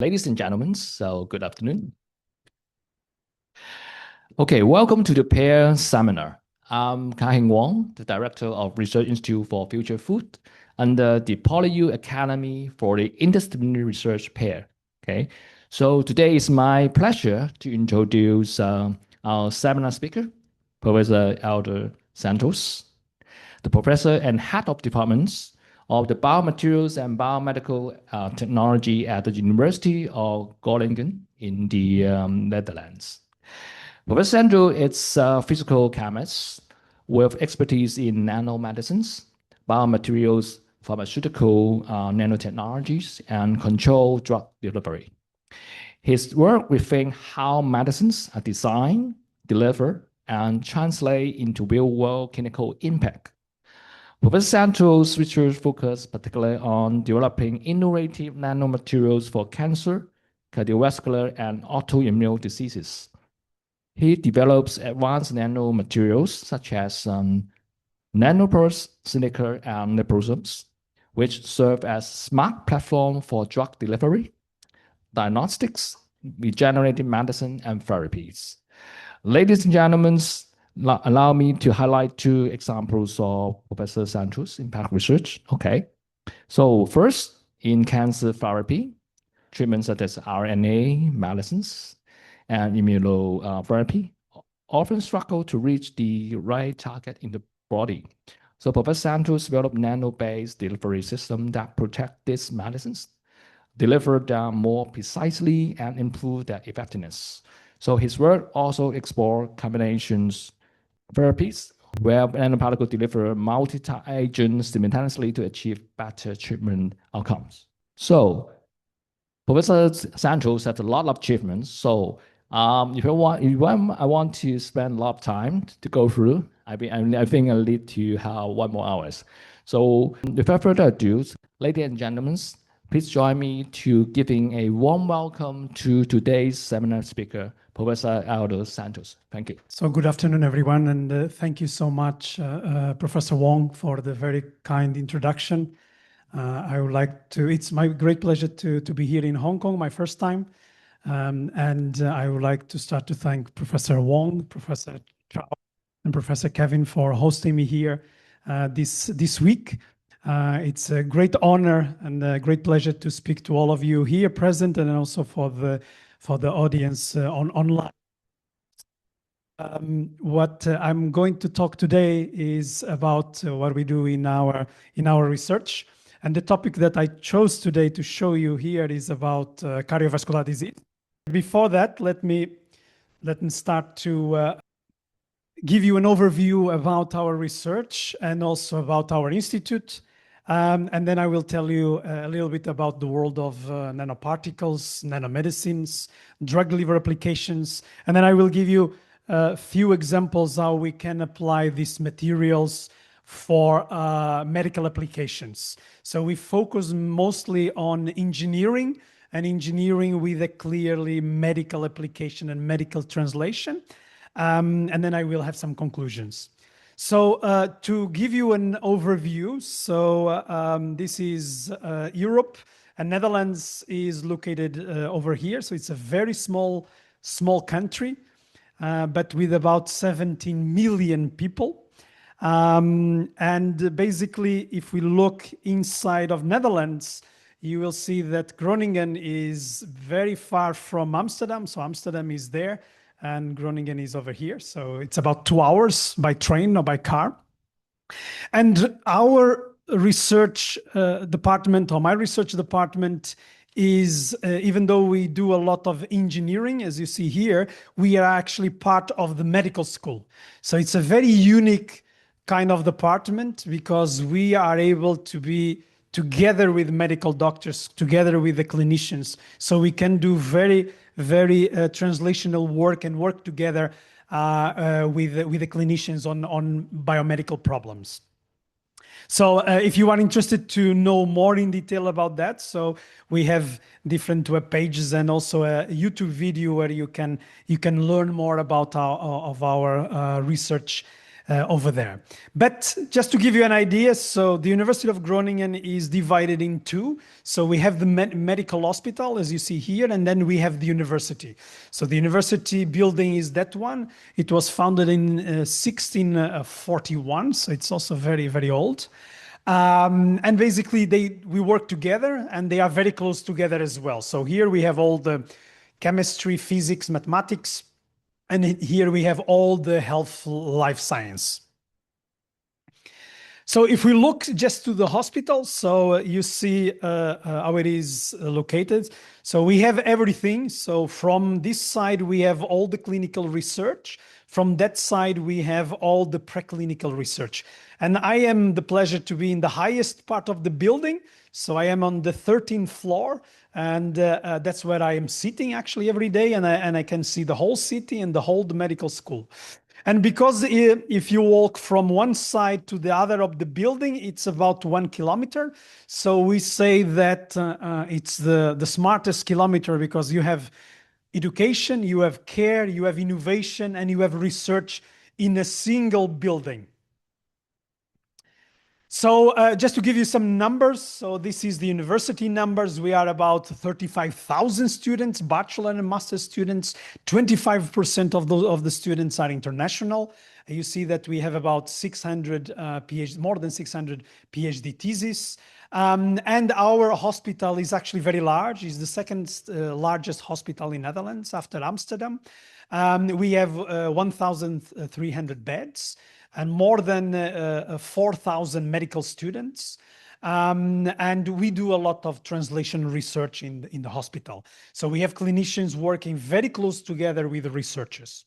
Ladies and gentlemen, so good afternoon. Okay, welcome to the pair seminar. I'm Ka-Heng Wong, the Director of Research Institute for Future Food under the PolyU Academy for the Interdisciplinary Research Pair. Okay, so today is my pleasure to introduce our seminar speaker, Professor Hélder Santos, the professor and head of departments of the biomaterials and biomedical technology at the University of Groningen in the Netherlands. Professor Santos is a physical chemist with expertise in nanomedicines, biomaterials, pharmaceutical nanotechnologies, and controlled drug delivery. His work reflects how medicines are designed, delivered, and translate into real-world clinical impact. Professor Santos' research focused particularly on developing innovative nanomaterials for cancer, cardiovascular, and autoimmune diseases. He develops advanced nanomaterials such as nanoparticles, silica, and liposomes, which serve as smart platform for drug delivery, diagnostics, regenerative medicine, and therapies. Ladies and gentlemen, allow me to highlight two examples of Professor Santos' impact research. Okay, so first, in cancer therapy, treatments such as RNA medicines and immunotherapy often struggle to reach the right target in the body. So Professor Santos developed nano-based delivery system that protect these medicines, deliver them more precisely, and improve their effectiveness. So his work also explored combinations therapies where nanoparticles deliver multi-agents simultaneously to achieve better treatment outcomes. So Professor Santos has a lot of achievements. So if I want to spend a lot of time to go through, I think I'll need to have 1 more hours. So without further ado, ladies and gentlemen, please join me to giving a warm welcome to today's seminar speaker, Professor Hélder Santos. Thank you. So good afternoon, everyone, and thank you so much, Professor Wong, for the very kind introduction. I would like to, it's my great pleasure to be here in Hong Kong, my first time. And I would like to start to thank Professor Wong, Professor Chow, and Professor Kevin for hosting me here this week. It's a great honor and a great pleasure to speak to all of you here present and also for the audience online. What I'm going to talk today is about what we do in our research. And the topic that I chose today to show you here is about cardiovascular disease. Before that, let me start to give you an overview about our research and also about our institute. And then I will tell you a little bit about the world of nanoparticles, nanomedicines, drug delivery applications. And then I will give you a few examples how we can apply these materials for medical applications. So we focus mostly on engineering and engineering with a clearly medical application and medical translation. And then I will have some conclusions. So to give you an overview, so this is Europe, and Netherlands is located over here. So it's a very small country, but with about 17 million people. And basically, if we look inside of Netherlands, you will see that Groningen is very far from Amsterdam. So Amsterdam is there and Groningen is over here. So it's about 2 hours by train or by car. And our research department, or my research department, is even though we do a lot of engineering, as you see here, we are actually part of the medical school. So it's a very unique kind of department because we are able to be together with medical doctors, together with the clinicians. So we can do very translational work and work together with the clinicians on biomedical problems. So if you are interested to know more in detail about that, so we have different web pages and also a YouTube video where you can learn more about our research over there. But just to give you an idea, so the University of Groningen is divided in two. So we have the medical hospital, as you see here, and then we have the university. So the university building is that one. It was founded in 1641, so it's also very, very old. And basically, we work together, and they are very close together as well. So here we have all the chemistry, physics, mathematics, and here we have all the health, life science. So if we look just to the hospital, so you see how it is located. So we have everything. So from this side, we have all the clinical research. From that side, we have all the preclinical research. And I am the pleasure to be in the highest part of the building. So I am on the 13th floor, and that's where I am sitting actually every day, and I can see the whole city and the whole medical school. And because if you walk from one side to the other of the building, it's about 1 kilometer. So we say that it's the smartest kilometer because you have education, you have care, you have innovation, and you have research in a single building. So just to give you some numbers, so this is the university numbers. We are about 35,000 students, bachelor and master students. 25% of the students are international. You see that we have about 600 more than 600 PhD theses. And our hospital is actually very large. It's the second largest hospital in Netherlands after Amsterdam. We have 1,300 beds and more than 4,000 medical students. And we do a lot of translation research in the hospital. So we have clinicians working very close together with the researchers.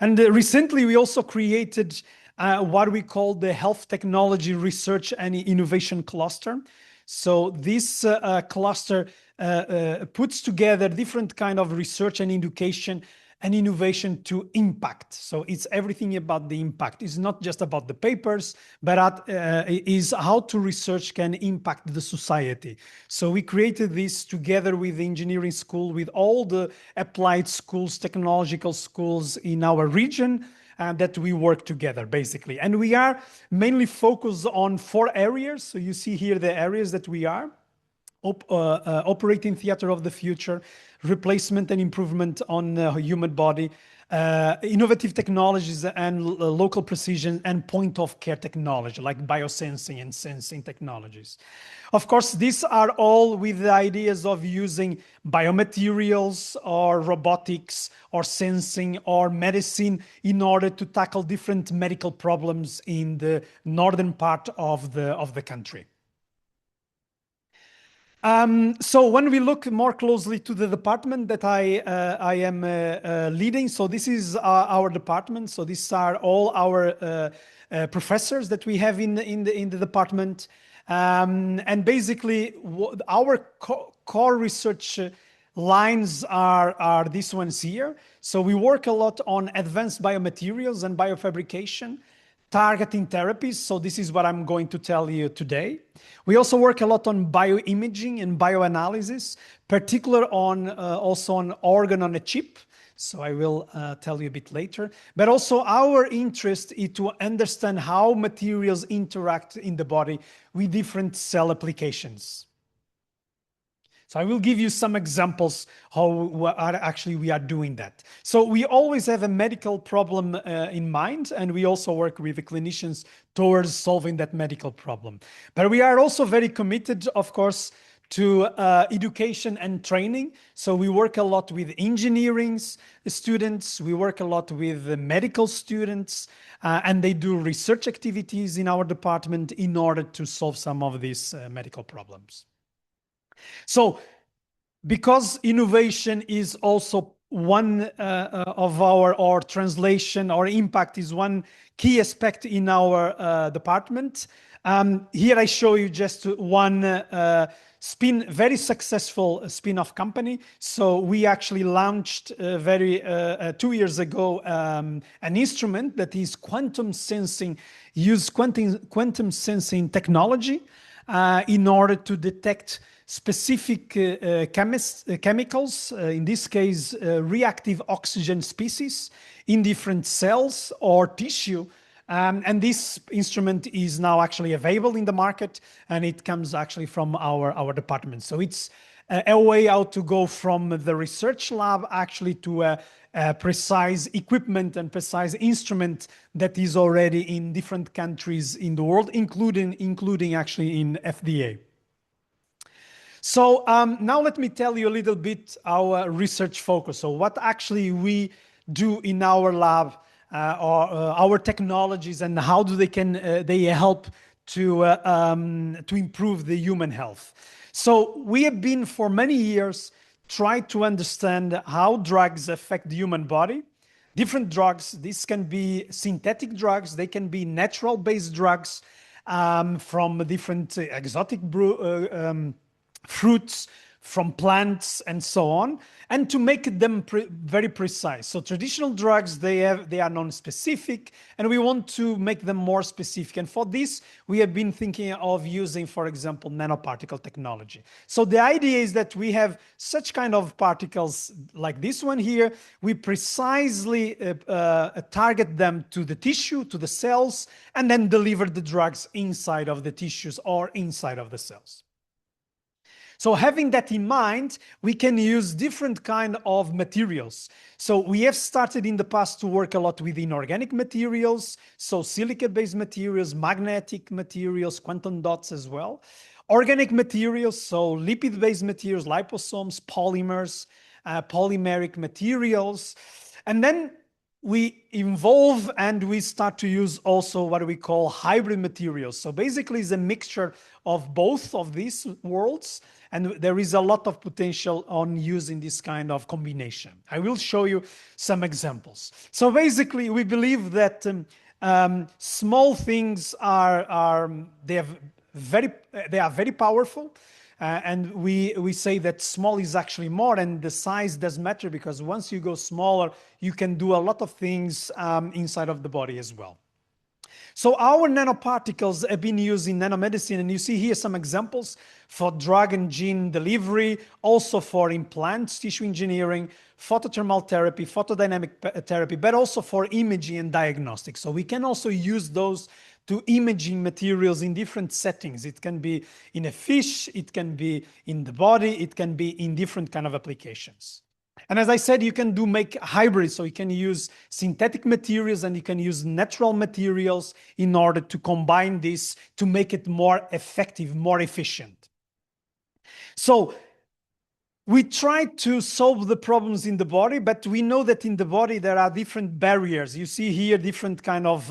And recently, we also created what we call the Health Technology Research and Innovation Cluster. So this cluster puts together different kind of research and education and innovation to impact. So it's everything about the impact. It's not just about the papers, but is how to research can impact the society. So we created this together with the engineering school, with all the applied schools, technological schools in our region, that we work together, basically. And we are mainly focused on 4 areas. So you see here the areas that we are. Operating theater of the future, replacement and improvement on the human body, innovative technologies and local precision and point of care technology like biosensing and sensing technologies. Of course, these are all with the ideas of using biomaterials or robotics or sensing or medicine in order to tackle different medical problems in the northern part of the country. So when we look more closely to the department that I am leading, so this is our department. So these are all our professors that we have in the department, and basically our core research lines are these ones here. So we work a lot on advanced biomaterials and biofabrication, targeting therapies. So this is what I'm going to tell you today. We also work a lot on bioimaging and bioanalysis, particular on also on organ on a chip. So I will tell you a bit later. But also our interest is to understand how materials interact in the body with different cell applications. So I will give you some examples how actually we are doing that. So we always have a medical problem in mind, and we also work with the clinicians towards solving that medical problem. But we are also very committed, of course, to education and training. So we work a lot with engineering students, we work a lot with medical students, and they do research activities in our department in order to solve some of these medical problems. So because innovation is also one of our translation or impact is one key aspect in our department. Here I show you just one very successful spin-off company. So we actually launched 2 years ago an instrument that is quantum sensing, use quantum sensing technology in order to detect specific chemicals, in this case, reactive oxygen species in different cells or tissue. And this instrument is now actually available in the market, and it comes actually from our department. So it's a way out to go from the research lab actually to a precise equipment and precise instrument that is already in different countries in the world, including actually in FDA. So now let me tell you a little bit our research focus. So what actually we do in our lab, or our technologies, and how do they help to improve the human health. So we have been for many years trying to understand how drugs affect the human body. Different drugs, this can be synthetic drugs, they can be natural-based drugs from different exotic fruits, from plants and so on, and to make them very precise. So traditional drugs, they are non-specific, and we want to make them more specific. And for this, we have been thinking of using, for example, nanoparticle technology. So the idea is that we have such kind of particles like this one here. We precisely target them to the tissue, to the cells, and then deliver the drugs inside of the tissues or inside of the cells. So having that in mind, we can use different kind of materials. So we have started in the past to work a lot with inorganic materials, so silica-based materials, magnetic materials, quantum dots as well. Organic materials, so lipid-based materials, liposomes, polymers, polymeric materials. And then we evolve and we start to use also what we call hybrid materials. So basically it's a mixture of both of these worlds, and there is a lot of potential on using this kind of combination. I will show you some examples. So basically we believe that small things are very powerful. And we say that small is actually more, and the size does matter, because once you go smaller, you can do a lot of things inside of the body as well. So our nanoparticles have been used in nanomedicine, and you see here some examples for drug and gene delivery, also for implants, tissue engineering, photothermal therapy, photodynamic therapy, but also for imaging and diagnostics. So we can also use those to imaging materials in different settings. It can be in a fish, it can be in the body, it can be in different kind of applications. And as I said, you can make hybrids, so you can use synthetic materials and you can use natural materials in order to combine this to make it more effective, more efficient. So we try to solve the problems in the body, but we know that in the body there are different barriers. You see here different kind of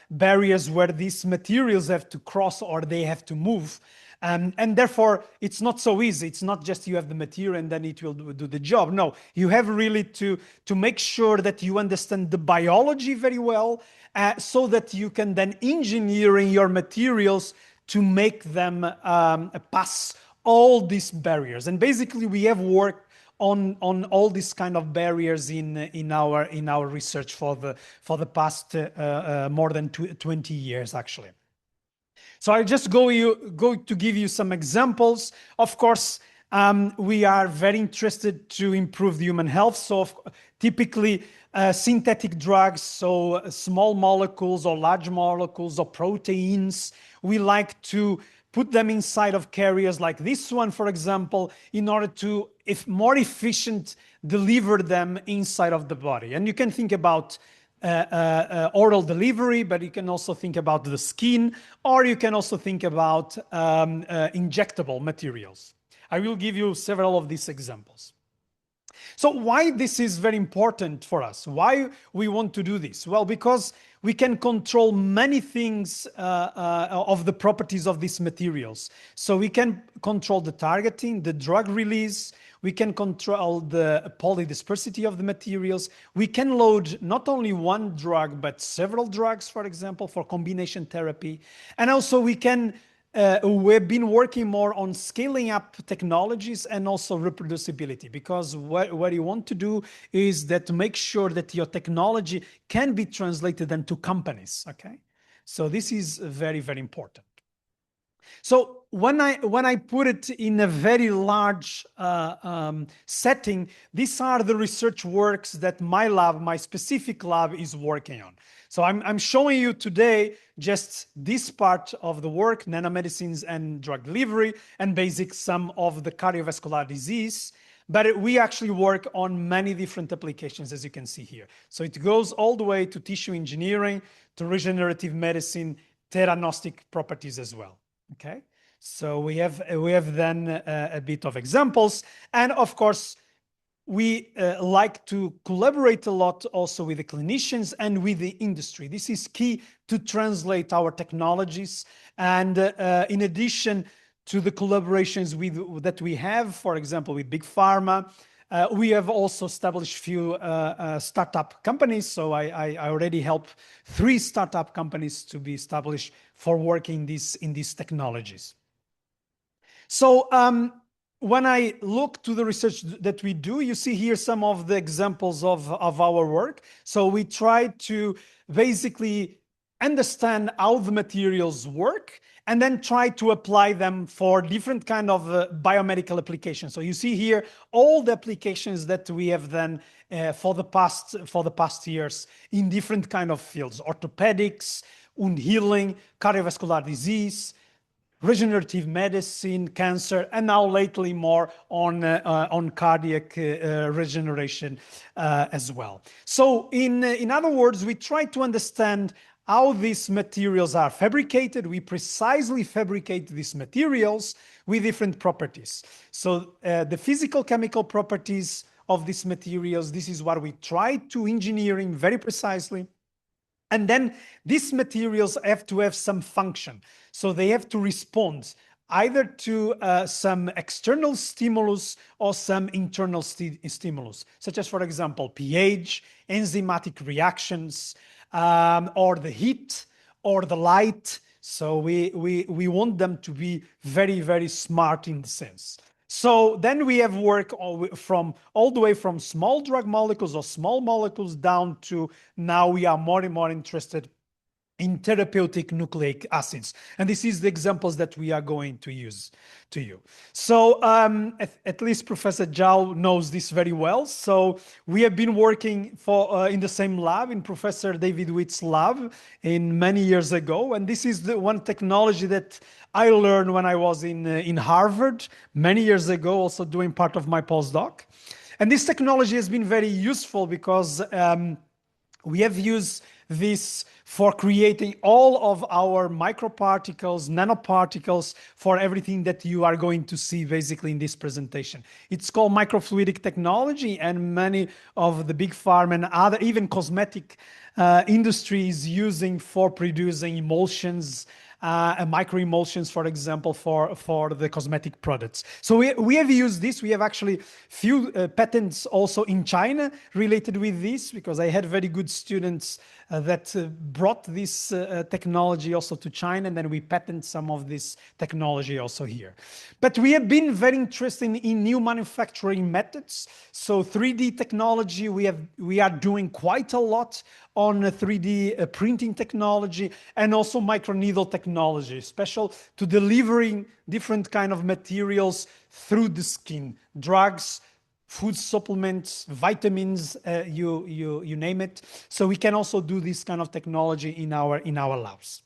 barriers where these materials have to cross or they have to move. And therefore, it's not so easy. It's not just you have the material and then it will do the job. No, you have really to make sure that you understand the biology very well, so that you can then engineer your materials to make them pass all these barriers. And basically, we have worked on all these kind of barriers in our research for the past more than 20 years, actually. So I just go to give you some examples. Of course, we are very interested to improve the human health. So typically synthetic drugs, so small molecules or large molecules or proteins, we like to put them inside of carriers like this one, for example, in order to, if more efficient, deliver them inside of the body. And you can think about oral delivery, but you can also think about the skin, or you can also think about injectable materials. I will give you several of these examples. So why this is very important for us? Why we want to do this? Well, because we can control many things of the properties of these materials. So we can control the targeting, the drug release, we can control the polydispersity of the materials. We can load not only one drug, but several drugs, for example, for combination therapy. And also we've been working more on scaling up technologies and also reproducibility, because what you want to do is that to make sure that your technology can be translated into companies, okay? So this is very, very important. So when I put it in a very large setting, these are the research works that my lab, my specific lab, is working on. So I'm showing you today just this part of the work, nanomedicines and drug delivery, and basic some of the cardiovascular disease. But we actually work on many different applications, as you can see here. So it goes all the way to tissue engineering, to regenerative medicine, theranostic properties as well. Okay, so we have then a bit of examples, and of course we like to collaborate a lot also with the clinicians and with the industry. This is key to translate our technologies, and in addition to the collaborations that we have, for example, with Big Pharma, we have also established few startup companies. So I already helped 3 startup companies to be established for working in these technologies. So when I look to the research that we do, you see here some of the examples of our work. So we try to basically understand how the materials work and then try to apply them for different kind of biomedical applications. So you see here all the applications that we have done for the past years in different kind of fields: orthopedics, wound healing, cardiovascular disease, regenerative medicine, cancer, and now lately more on cardiac regeneration as well. So in other words, we try to understand how these materials are fabricated. We precisely fabricate these materials with different properties. So the physical chemical properties of these materials, this is what we try to engineering very precisely. And then these materials have to have some function. So they have to respond either to some external stimulus or some internal stimulus, such as, for example, pH, enzymatic reactions, or the heat or the light. So we want them to be very, very smart in the sense. So then we have work all the way from small drug molecules or small molecules down to now we are more and more interested in therapeutic nucleic acids. And this is the examples that we are going to use to you. So at least Professor Zhao knows this very well. So we have been working in the same lab, in Professor David Witt's lab in many years ago. And this is the one technology that I learned when I was in Harvard many years ago, also doing part of my postdoc. And this technology has been very useful because we have used this for creating all of our microparticles, nanoparticles, for everything that you are going to see basically in this presentation. It's called microfluidic technology, and many of the big pharma and other, even cosmetic industries using for producing emulsions, microemulsions, for example, for the cosmetic products. So we have used this. We have actually few patents also in China related with this, because I had very good students that brought this technology also to China, and then we patent some of this technology also here. But we have been very interested in new manufacturing methods. So 3D technology, we are doing quite a lot on 3D printing technology, and also microneedle technology, special to delivering different kind of materials through the skin, drugs, food supplements, vitamins, you name it. So we can also do this kind of technology in our labs.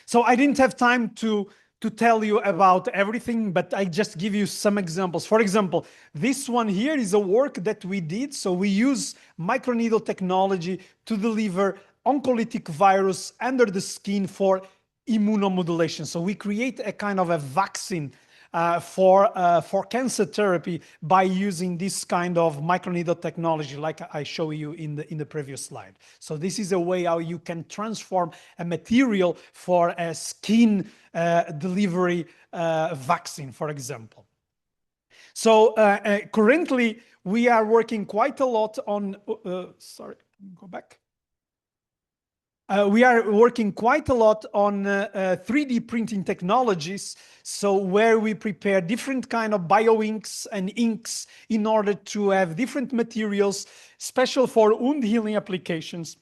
So I didn't have time to tell you about everything, but I just give you some examples. For example, this one here is a work that we did. So we use microneedle technology to deliver oncolytic virus under the skin for immunomodulation. So we create a kind of a vaccine for cancer therapy by using this kind of microneedle technology, like I show you in the previous slide. So this is a way how you can transform a material for a skin delivery vaccine, for example. So currently we are working quite a lot on, sorry, go back. We are working quite a lot on 3D printing technologies, so where we prepare different kind of bioinks and inks in order to have different materials, special for wound healing applications,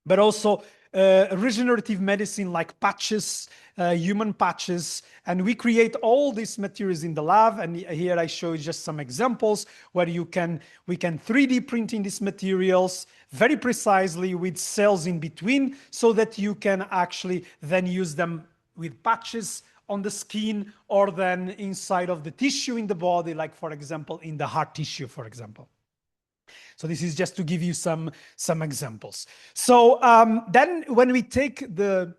but also regenerative medicine like patches, human patches, and we create all these materials in the lab. And here I show you just some examples where we can 3D printing these materials very precisely with cells in between, so that you can actually then use them with patches on the skin, or then inside of the tissue in the body, like for example in the heart tissue, for example. So this is just to give you some examples. So then when we take the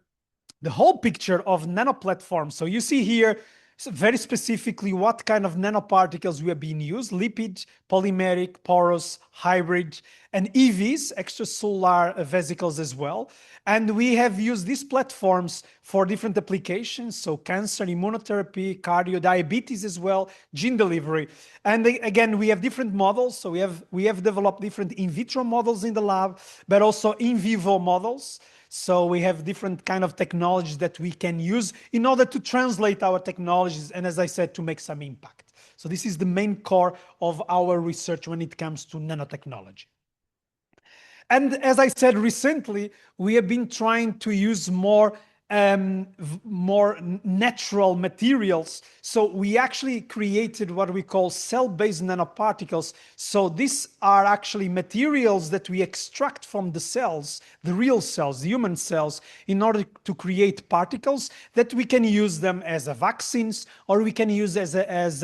whole picture of nano platforms, so you see here very specifically what kind of nanoparticles we have been used: lipid, polymeric, porous, hybrid, and EVs, extracellular vesicles as well. And we have used these platforms for different applications, so cancer, immunotherapy, cardio, diabetes as well, gene delivery. And again, we have different models. So we have developed different in vitro models in the lab, but also in vivo models. So we have different kind of technologies that we can use in order to translate our technologies, and as I said, to make some impact. So this is the main core of our research when it comes to nanotechnology. And as I said, recently, we have been trying to use more natural materials. So we actually created what we call cell-based nanoparticles. So these are actually materials that we extract from the cells, the real cells, the human cells, in order to create particles that we can use them as vaccines, or we can use as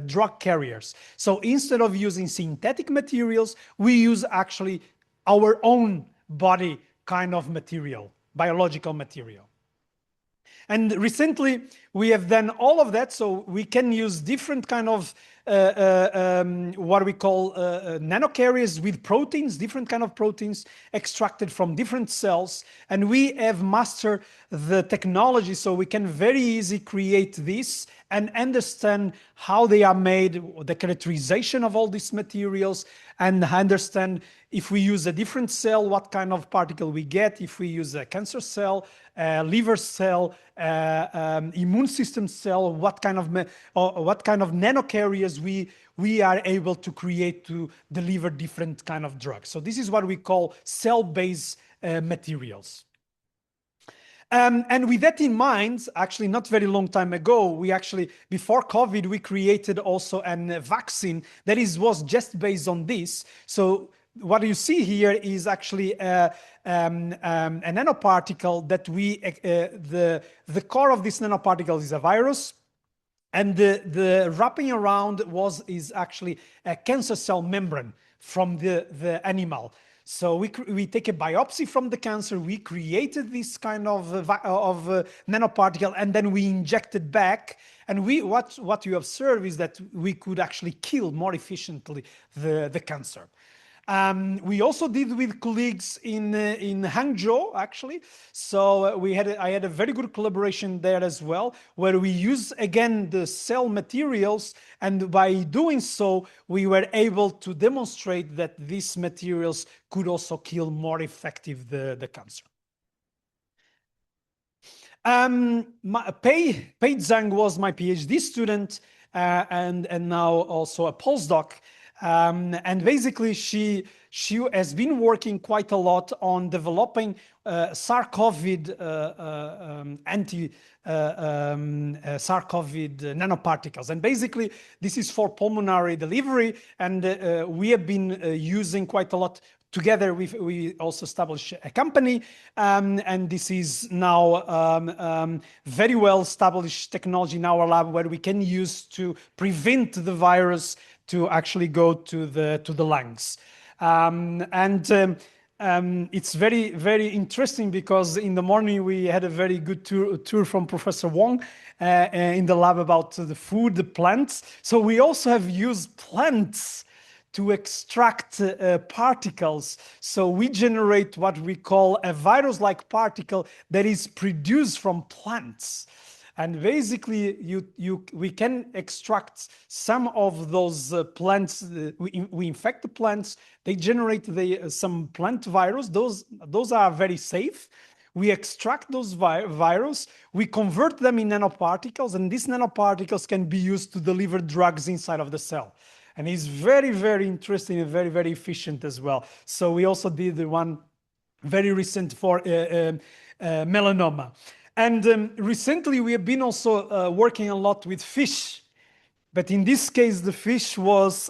drug carriers. So instead of using synthetic materials, we use actually our own body kind of material, biological material. And recently we have done all of that, so we can use different kind of what we call nanocarriers with proteins, different kind of proteins extracted from different cells. And we have mastered the technology, so we can very easily create this and understand how they are made, the characterization of all these materials, and understand if we use a different cell, what kind of particle we get. If we use a cancer cell, liver cell, immune system cell, what kind of nanocarriers we are able to create to deliver different kind of drugs. So this is what we call cell-based materials. And with that in mind, actually not very long time ago, before COVID, we created also a vaccine that was just based on this. So what you see here is actually a nanoparticle that the core of this nanoparticle is a virus. And the wrapping around is actually a cancer cell membrane from the animal. So we take a biopsy from the cancer, we created this kind of nanoparticle, and then we inject it back. And what you observe is that we could actually kill more efficiently the cancer. We also did with colleagues in Hangzhou, actually. So I had a very good collaboration there as well, where we use again the cell materials, and by doing so, we were able to demonstrate that these materials could also kill more effective the cancer. Pei Zhang was my PhD student and now also a postdoc. And basically, she has been working quite a lot on developing SARS-CoV anti-SARS-CoV nanoparticles. And basically, this is for pulmonary delivery, and we have been using quite a lot. Together, we also established a company, and this is now very well established technology in our lab, where we can use to prevent the virus to actually go to the lungs. It's very, very interesting, because in the morning we had a very good tour from Professor Wong in the lab about the food, the plants. So we also have used plants to extract particles. So we generate what we call a virus-like particle that is produced from plants. And basically, we can extract some of those plants. We infect the plants. They generate some plant virus. Those are very safe. We extract those virus. We convert them in nanoparticles, and these nanoparticles can be used to deliver drugs inside of the cell. And it's very, very interesting and very, very efficient as well. So we also did the one very recent for melanoma. And recently we have been also working a lot with fish. But in this case, the fish was,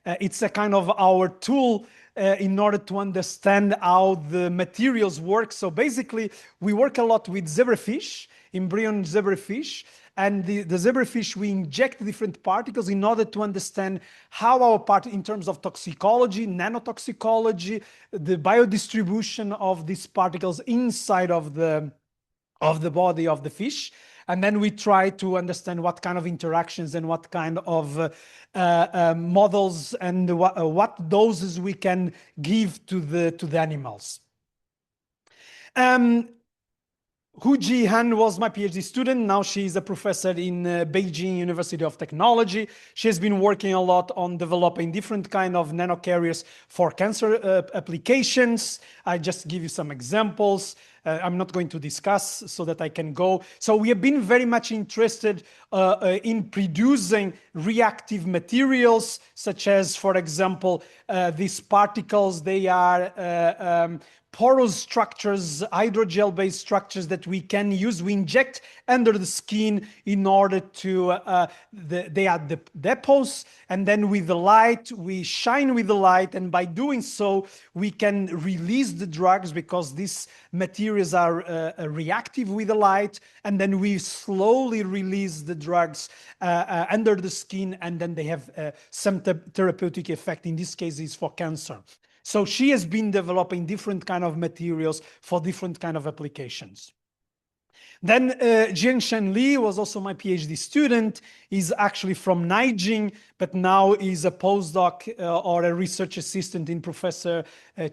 it's a kind of our tool in order to understand how the materials work. So basically, we work a lot with zebrafish, embryon zebrafish. And the zebrafish, we inject different particles in order to understand how our part, in terms of toxicology, nanotoxicology, the biodistribution of these particles inside of the body of the fish. And then we try to understand what kind of interactions and what kind of models and what doses we can give to the animals. Hu Ji-han was my PhD student. Now she's a professor in Beijing University of Technology. She has been working a lot on developing different kind of nanocarriers for cancer applications. I just give you some examples. I'm not going to discuss so that I can go. So we have been very much interested in producing reactive materials, such as, for example, these particles. They are porous structures, hydrogel-based structures that we can use. We inject under the skin in order to, they are the depots, and then with the light, we shine with the light, and by doing so, we can release the drugs because these materials are reactive with the light, and then we slowly release the drugs under the skin, and then they have some therapeutic effect. In this case, is for cancer. So she has been developing different kind of materials for different kind of applications. Then Jianshan Li was also my PhD student. He's actually from Nanjing, but now he's a postdoc or a research assistant in Professor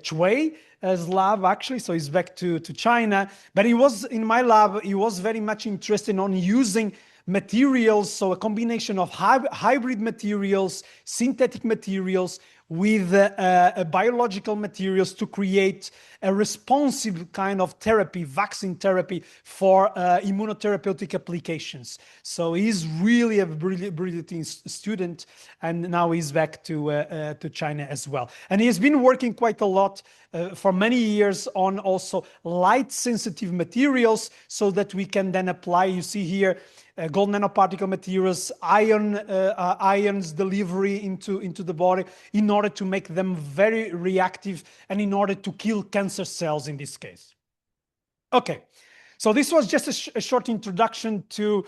Chui's lab, actually. So he's back to China. But he was in my lab, he was very much interested on using materials, so a combination of hybrid materials, synthetic materials, with biological materials to create a responsive kind of therapy, vaccine therapy for immunotherapeutic applications. So he's really a brilliant student, and now he's back to China as well. And he has been working quite a lot for many years on also light-sensitive materials so that we can then apply, you see here, gold nanoparticle materials, ions delivery into the body in order to make them very reactive and in order to kill cancer cells in this case. Okay, so this was just a short introduction to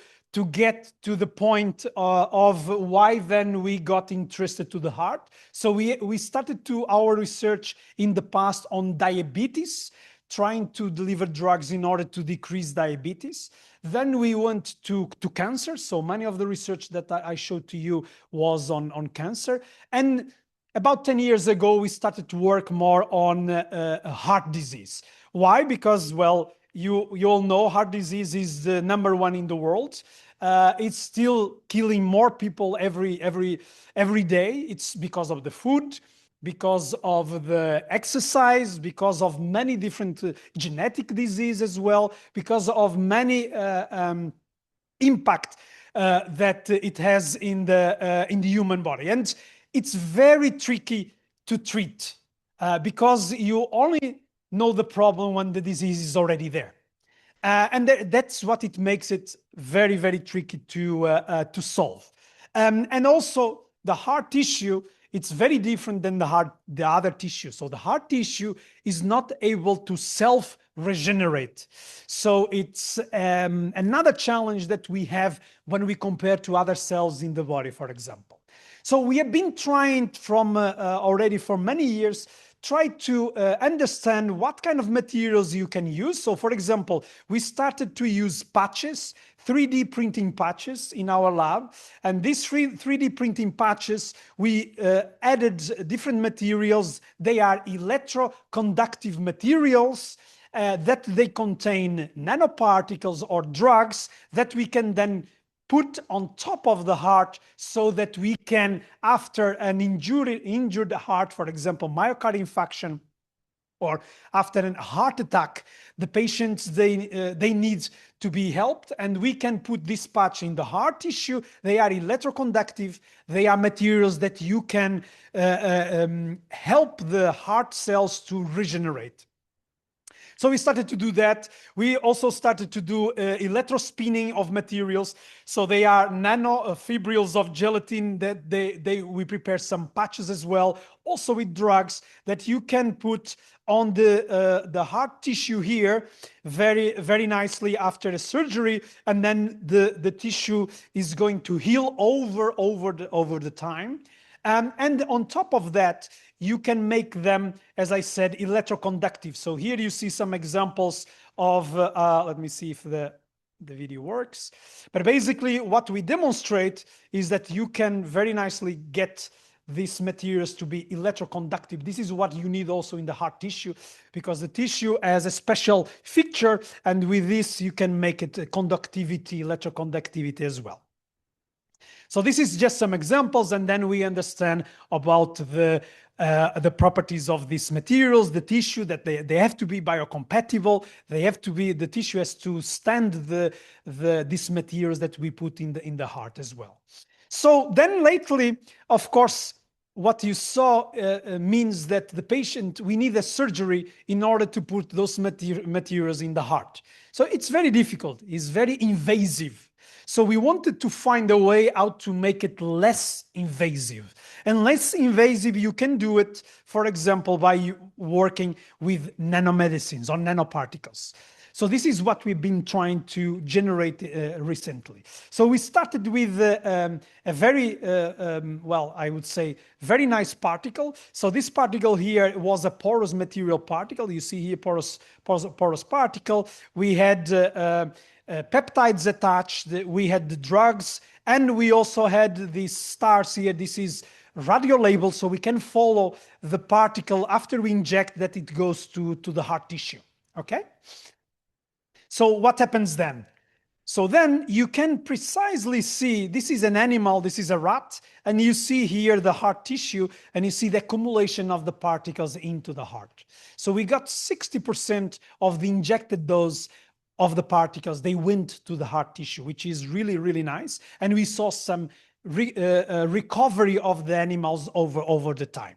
get to the point of why then we got interested to the heart. So we started our research in the past on diabetes, trying to deliver drugs in order to decrease diabetes. Then we went to cancer. So many of the research that I showed to you was on cancer. And about 10 years ago, we started to work more on heart disease. Why? Because, well, you all know heart disease is the #1 in the world. It's still killing more people every day. It's because of the food, because of the exercise, because of many different genetic diseases as well, because of many impact that it has in the human body. And it's very tricky to treat because you only know the problem when the disease is already there. And that's what it makes it very, very tricky to solve. And also the heart tissue, it's very different than the other tissue. So the heart tissue is not able to self-regenerate. So it's another challenge that we have when we compare to other cells in the body, for example. So we have been trying from already for many years, try to understand what kind of materials you can use. So for example, we started to use patches, 3D printing patches in our lab. And these 3D printing patches, we added different materials. They are electroconductive materials that they contain nanoparticles or drugs that we can then put on top of the heart so that we can, after an injured heart, for example, myocardial infarction, or after a heart attack, the patients, they need to be helped, and we can put this patch in the heart tissue. They are electroconductive. They are materials that you can help the heart cells to regenerate. So we started to do that. We also started to do electrospinning of materials. So they are nanofibrils of gelatin that we prepare some patches as well, also with drugs that you can put on the heart tissue here very, very nicely after a surgery. And then the tissue is going to heal over the time. And on top of that, you can make them, as I said, electroconductive. So here you see some examples of, let me see if the video works. But basically what we demonstrate is that you can very nicely get these materials to be electroconductive. This is what you need also in the heart tissue, because the tissue has a special feature, and with this you can make it a conductivity, electroconductivity as well. So this is just some examples, and then we understand about the properties of these materials, the tissue, that they have to be biocompatible. They have to be, the tissue has to stand these materials that we put in the heart as well. So then lately, of course, what you saw means that the patient, we need a surgery in order to put those materials in the heart. So it's very difficult, it's very invasive. So we wanted to find a way how to make it less invasive. And less invasive, you can do it, for example, by working with nanomedicines or nanoparticles. So this is what we've been trying to generate recently. So we started with a very, well, I would say, very nice particle. So this particle here was a porous material particle. You see here porous particle. We had peptides attached, we had the drugs, and we also had these stars here. This is radio label, so we can follow the particle after we inject that it goes to the heart tissue, okay? So what happens then? So then you can precisely see, this is an animal, this is a rat, and you see here the heart tissue, and you see the accumulation of the particles into the heart. So we got 60% of the injected dose of the particles, they went to the heart tissue, which is really, really nice. And we saw some recovery of the animals over the time.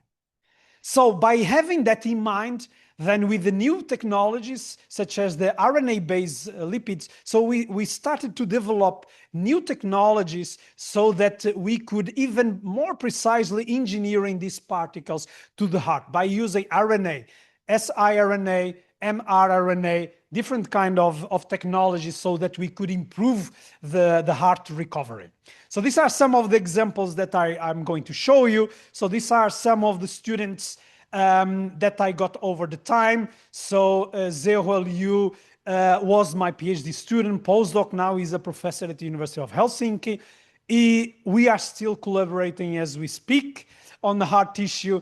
So by having that in mind, then with the new technologies, such as the RNA-based lipids, so we started to develop new technologies so that we could even more precisely engineering these particles to the heart by using RNA, siRNA, mRNA, different kind of technologies so that we could improve the heart recovery. So these are some of the examples that I'm going to show you. So these are some of the students that I got over the time. So Hélder A was my PhD student, postdoc. Now he's a professor at the University of Helsinki. We are still collaborating as we speak on the heart tissue.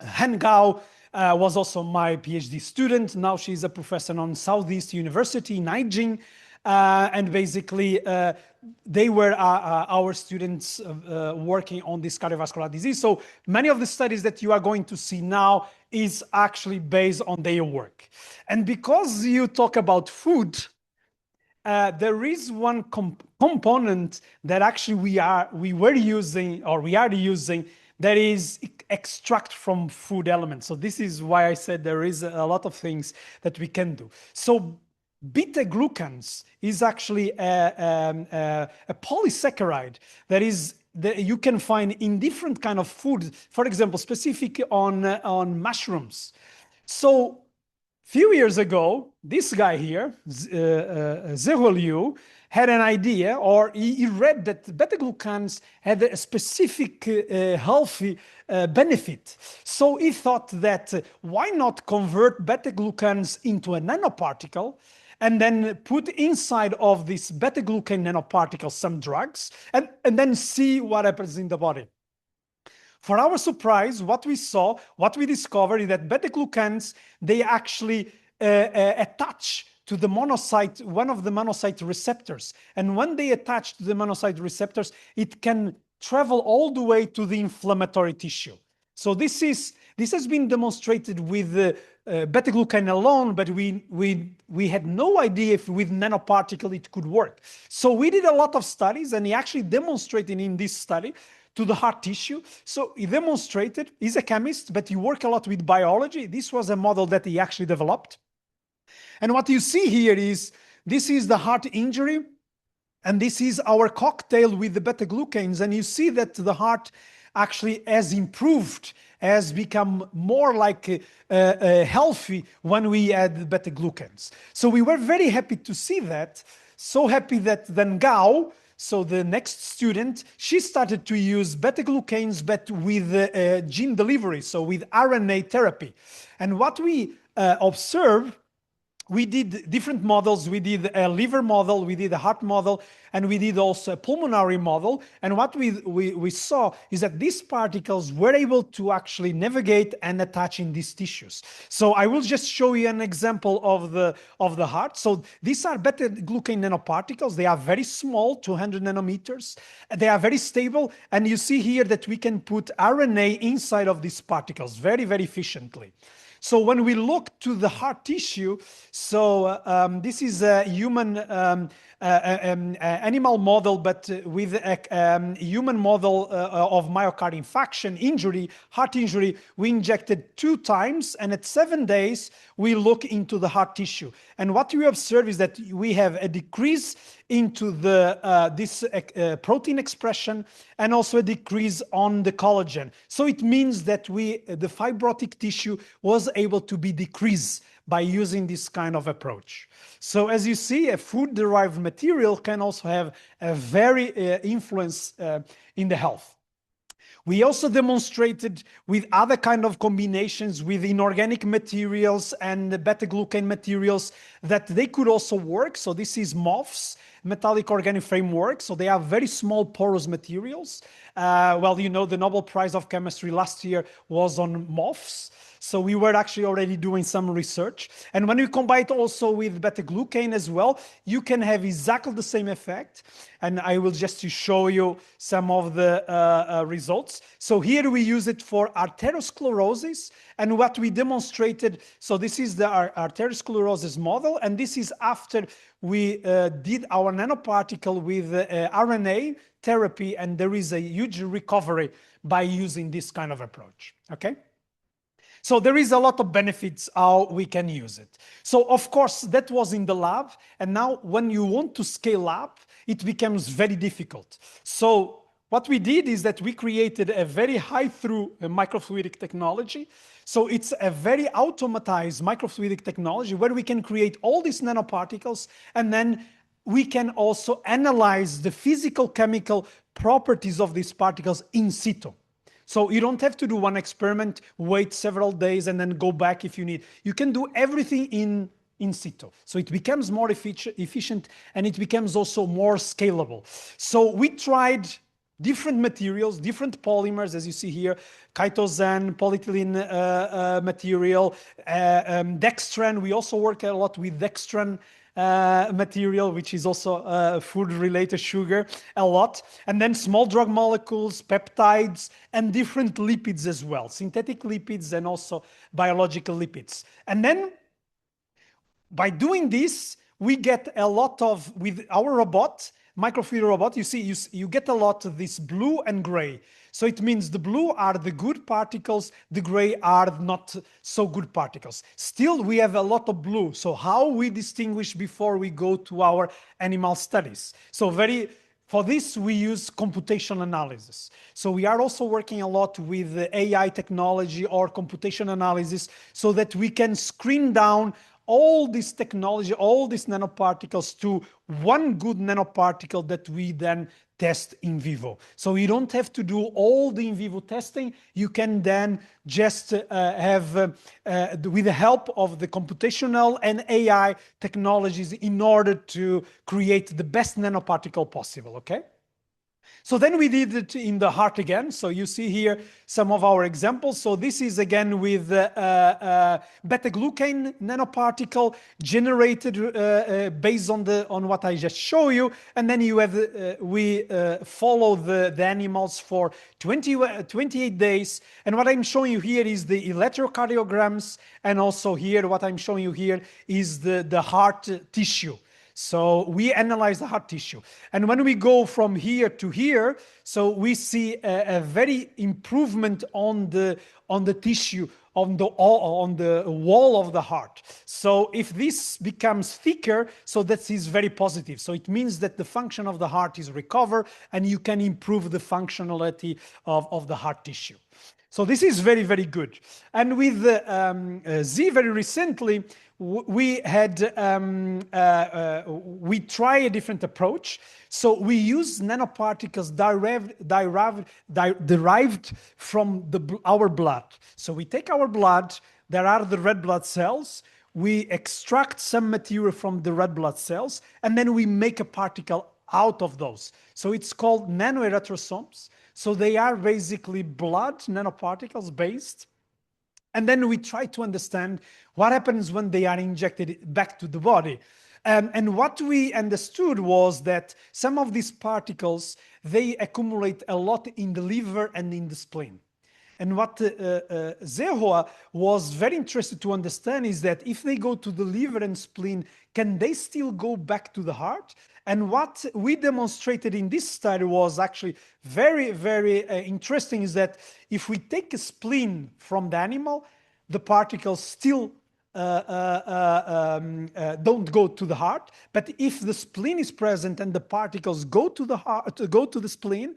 Han Gao was also my PhD student. Now she's a professor on Southeast University in Nanjing. And basically, they were our students working on this cardiovascular disease. So many of the studies that you are going to see now is actually based on their work. And because you talk about food, there is one component that actually we were using, or we are using, that is extract from food elements. So this is why I said there is a lot of things that we can do. So beta-glucans is actually a polysaccharide that you can find in different kind of food, for example, specific on mushrooms. So few years ago, this guy here, Hélder A, had an idea, or he read that beta-glucans had a specific healthy benefit. So he thought that why not convert beta-glucans into a nanoparticle and then put inside of this beta-glucan nanoparticle some drugs and then see what happens in the body. For our surprise, what we discovered is that beta-glucans, they actually attach to the monocyte, one of the monocyte receptors. And when they attach to the monocyte receptors, it can travel all the way to the inflammatory tissue. So this has been demonstrated with beta-glucan alone, but we had no idea if with nanoparticle it could work. So we did a lot of studies, and he actually demonstrated in this study to the heart tissue. So he demonstrated, he's a chemist, but he worked a lot with biology. This was a model that he actually developed. And what you see here is, this is the heart injury, and this is our cocktail with the beta-glucans. And you see that the heart actually has improved, has become more like healthy when we add beta-glucans. So we were very happy to see that. So happy that then Gao, so the next student, she started to use beta-glucans, but with gene delivery, so with RNA therapy. And what we observed, we did different models. We did a liver model, we did a heart model, and we did also a pulmonary model. And what we saw is that these particles were able to actually navigate and attach in these tissues. So I will just show you an example of the heart. So these are beta-glucan nanoparticles. They are very small, 200 nanometers. They are very stable. And you see here that we can put RNA inside of these particles very, very efficiently. So when we look to the heart tissue, so this is a human animal model, but with a human model of myocardial infarction injury, heart injury, we injected 2 times, and at 7 days, we look into the heart tissue. And what we observe is that we have a decrease into this protein expression, and also a decrease on the collagen. So it means that the fibrotic tissue was able to be decreased by using this kind of approach. So as you see, a food-derived material can also have a very influence in the health. We also demonstrated with other kind of combinations with inorganic materials and beta-glucan materials that they could also work. So this is MOFs, metallic organic framework. So they are very small porous materials. Well, you know, the Nobel Prize of Chemistry last year was on MOFs. So we were actually already doing some research. And when you combine it also with beta-glucan as well, you can have exactly the same effect. And I will just show you some of the results. So here we use it for atherosclerosis. And what we demonstrated, so this is the atherosclerosis model. And this is after we did our nanoparticle with RNA therapy. And there is a huge recovery by using this kind of approach. Okay? So there is a lot of benefits how we can use it. So of course that was in the lab, and now when you want to scale up, it becomes very difficult. So what we did is that we created a very high-through microfluidic technology. So it's a very automatized microfluidic technology where we can create all these nanoparticles, and then we can also analyze the physical chemical properties of these particles in situ. So you don't have to do one experiment, wait several days, and then go back if you need. You can do everything in situ. So it becomes more efficient, and it becomes also more scalable. So we tried different materials, different polymers, as you see here, chitosan, polyethylene material, dextran. We also work a lot with dextran material, which is also food-related sugar, a lot. And then small drug molecules, peptides, and different lipids as well, synthetic lipids and also biological lipids. And then by doing this, we get a lot of, with our robot, microfluidic robot, you see, you get a lot of this blue and gray. So it means the blue are the good particles, the gray are not so good particles. Still, we have a lot of blue. So how we distinguish before we go to our animal studies? So for this, we use computational analysis. So we are also working a lot with AI technology or computation analysis so that we can screen down all this technology, all these nanoparticles to one good nanoparticle that we then test in vivo. So you don't have to do all the in vivo testing. You can then just have, with the help of the computational and AI technologies in order to create the best nanoparticle possible, okay? So then we did it in the heart again. So you see here some of our examples. So this is again with beta-glucan nanoparticle generated based on what I just show you. And then you have we follow the animals for 28 days. And what I'm showing you here is the electrocardiograms. And also here, what I'm showing you here is the heart tissue. So we analyze the heart tissue. And when we go from here to here, so we see a very improvement on the tissue, on the wall of the heart. So if this becomes thicker, so that is very positive. So it means that the function of the heart is recovered and you can improve the functionality of the heart tissue. So this is very, very good. And with Z very recently, we had we try a different approach. So we use nanoparticles derived from our blood. So we take our blood, there are the red blood cells, we extract some material from the red blood cells, and then we make a particle out of those. So it's called nanoerythrosomes. So they are basically blood nanoparticles based. And then we try to understand what happens when they are injected back to the body. And what we understood was that some of these particles, they accumulate a lot in the liver and in the spleen. And what Zehoa was very interested to understand is that if they go to the liver and spleen, can they still go back to the heart? And what we demonstrated in this study was actually very, very interesting, is that if we take a spleen from the animal, the particles still don't go to the heart. But if the spleen is present and the particles go to the heart, go to the spleen,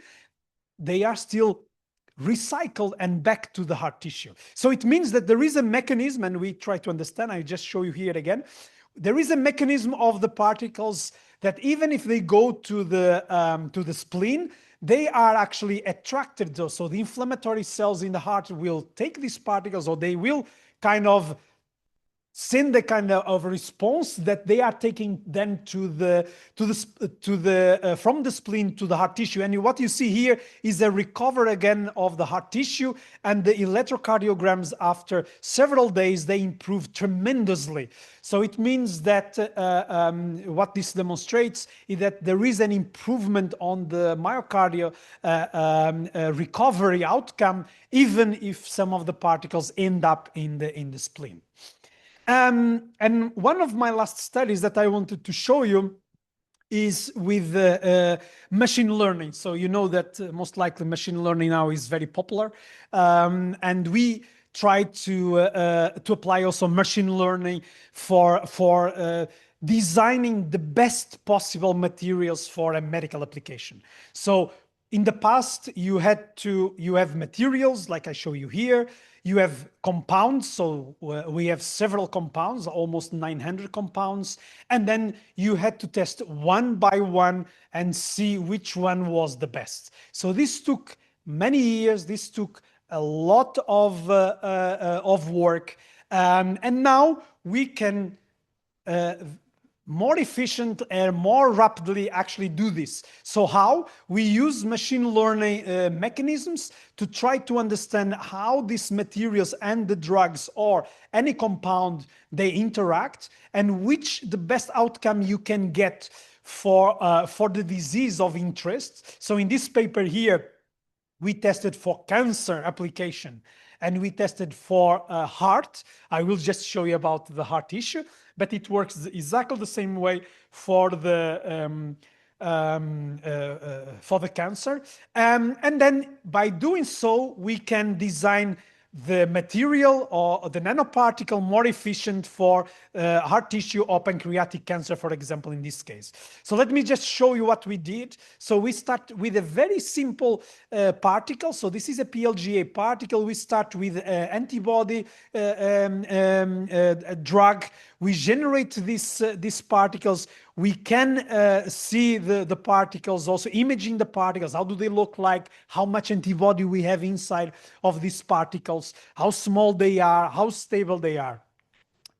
they are still recycled and back to the heart tissue. So it means that there is a mechanism, and we try to understand. I just show you here again. There is a mechanism of the particles that even if they go to the spleen, they are actually attracted. So the inflammatory cells in the heart will take these particles, or they will kind of send the kind of response that they are taking then from the spleen to the heart tissue. And what you see here is a recovery again of the heart tissue, and the electrocardiograms after several days, they improve tremendously. So it means that what this demonstrates is that there is an improvement on the myocardial recovery outcome, even if some of the particles end up in the spleen. And one of my last studies that I wanted to show you is with machine learning. So you know that most likely machine learning now is very popular, and we try to apply also machine learning for designing the best possible materials for a medical application. So in the past, you have materials like I show you here. You have compounds, so we have several compounds, almost 900 compounds, and then you had to test one by one and see which one was the best. So this took many years, this took a lot of work, and now we can more efficient and more rapidly actually do this. So how? We use machine learning mechanisms to try to understand how these materials and the drugs or any compound, they interact, and which the best outcome you can get for the disease of interest. So in this paper here, we tested for cancer application, and we tested for heart. I will just show you about the heart tissue, but it works exactly the same way for the cancer. And then by doing so, we can design the material or the nanoparticle more efficient for heart tissue or pancreatic cancer, for example, in this case. So let me just show you what we did. So we start with a very simple particle. So this is a PLGA particle. We start with antibody drug. We generate these particles. We can see the particles, also imaging the particles. How do they look like? How much antibody we have inside of these particles? How small they are? How stable they are?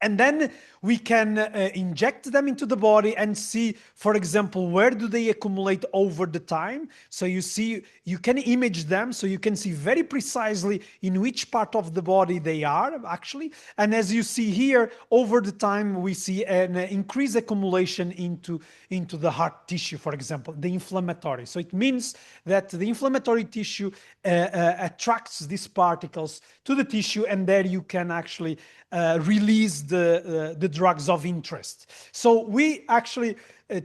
And then we can inject them into the body and see, for example, where do they accumulate over the time. So you see, you can image them, so you can see very precisely in which part of the body they are actually. And as you see here, over the time, we see an increased accumulation into the heart tissue, for example, the inflammatory. So it means that the inflammatory tissue attracts these particles to the tissue, and there you can actually release the drugs of interest. So we actually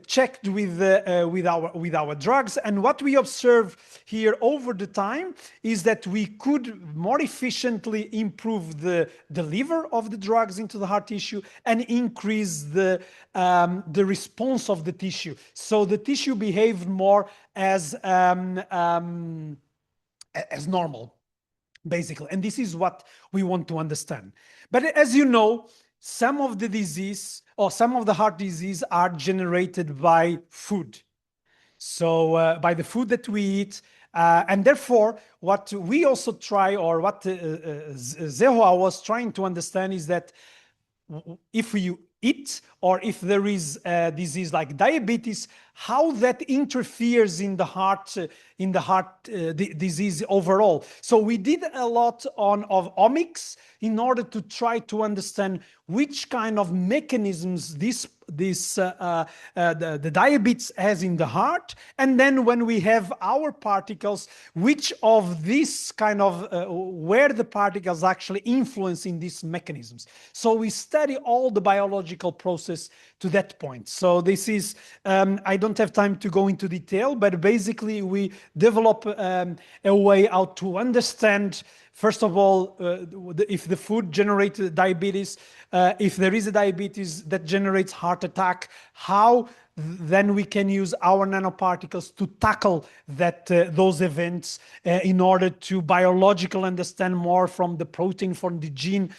checked with our drugs, and what we observe here over the time is that we could more efficiently improve the delivery of the drugs into the heart tissue and increase the response of the tissue. So the tissue behaved more as normal, basically. And this is what we want to understand. But as you know, some of the disease or some of the heart disease are generated by food. So by the food that we eat. And therefore, what we also try, or what Zehoa was trying to understand, is that if you eat, or if there is a disease like diabetes, how that interferes in the heart disease overall. So we did a lot of omics in order to try to understand which kind of mechanisms the diabetes has in the heart, and then when we have our particles, which of this kind of where the particles actually influencing these mechanisms. So we study all the biological process to that point. So this is I don't have time to go into detail, but basically we develop a way how to understand, first of all, if the food generates diabetes, if there is a diabetes that generates heart attack, how then we can use our nanoparticles to tackle those events in order to biologically understand more from the protein, from the gene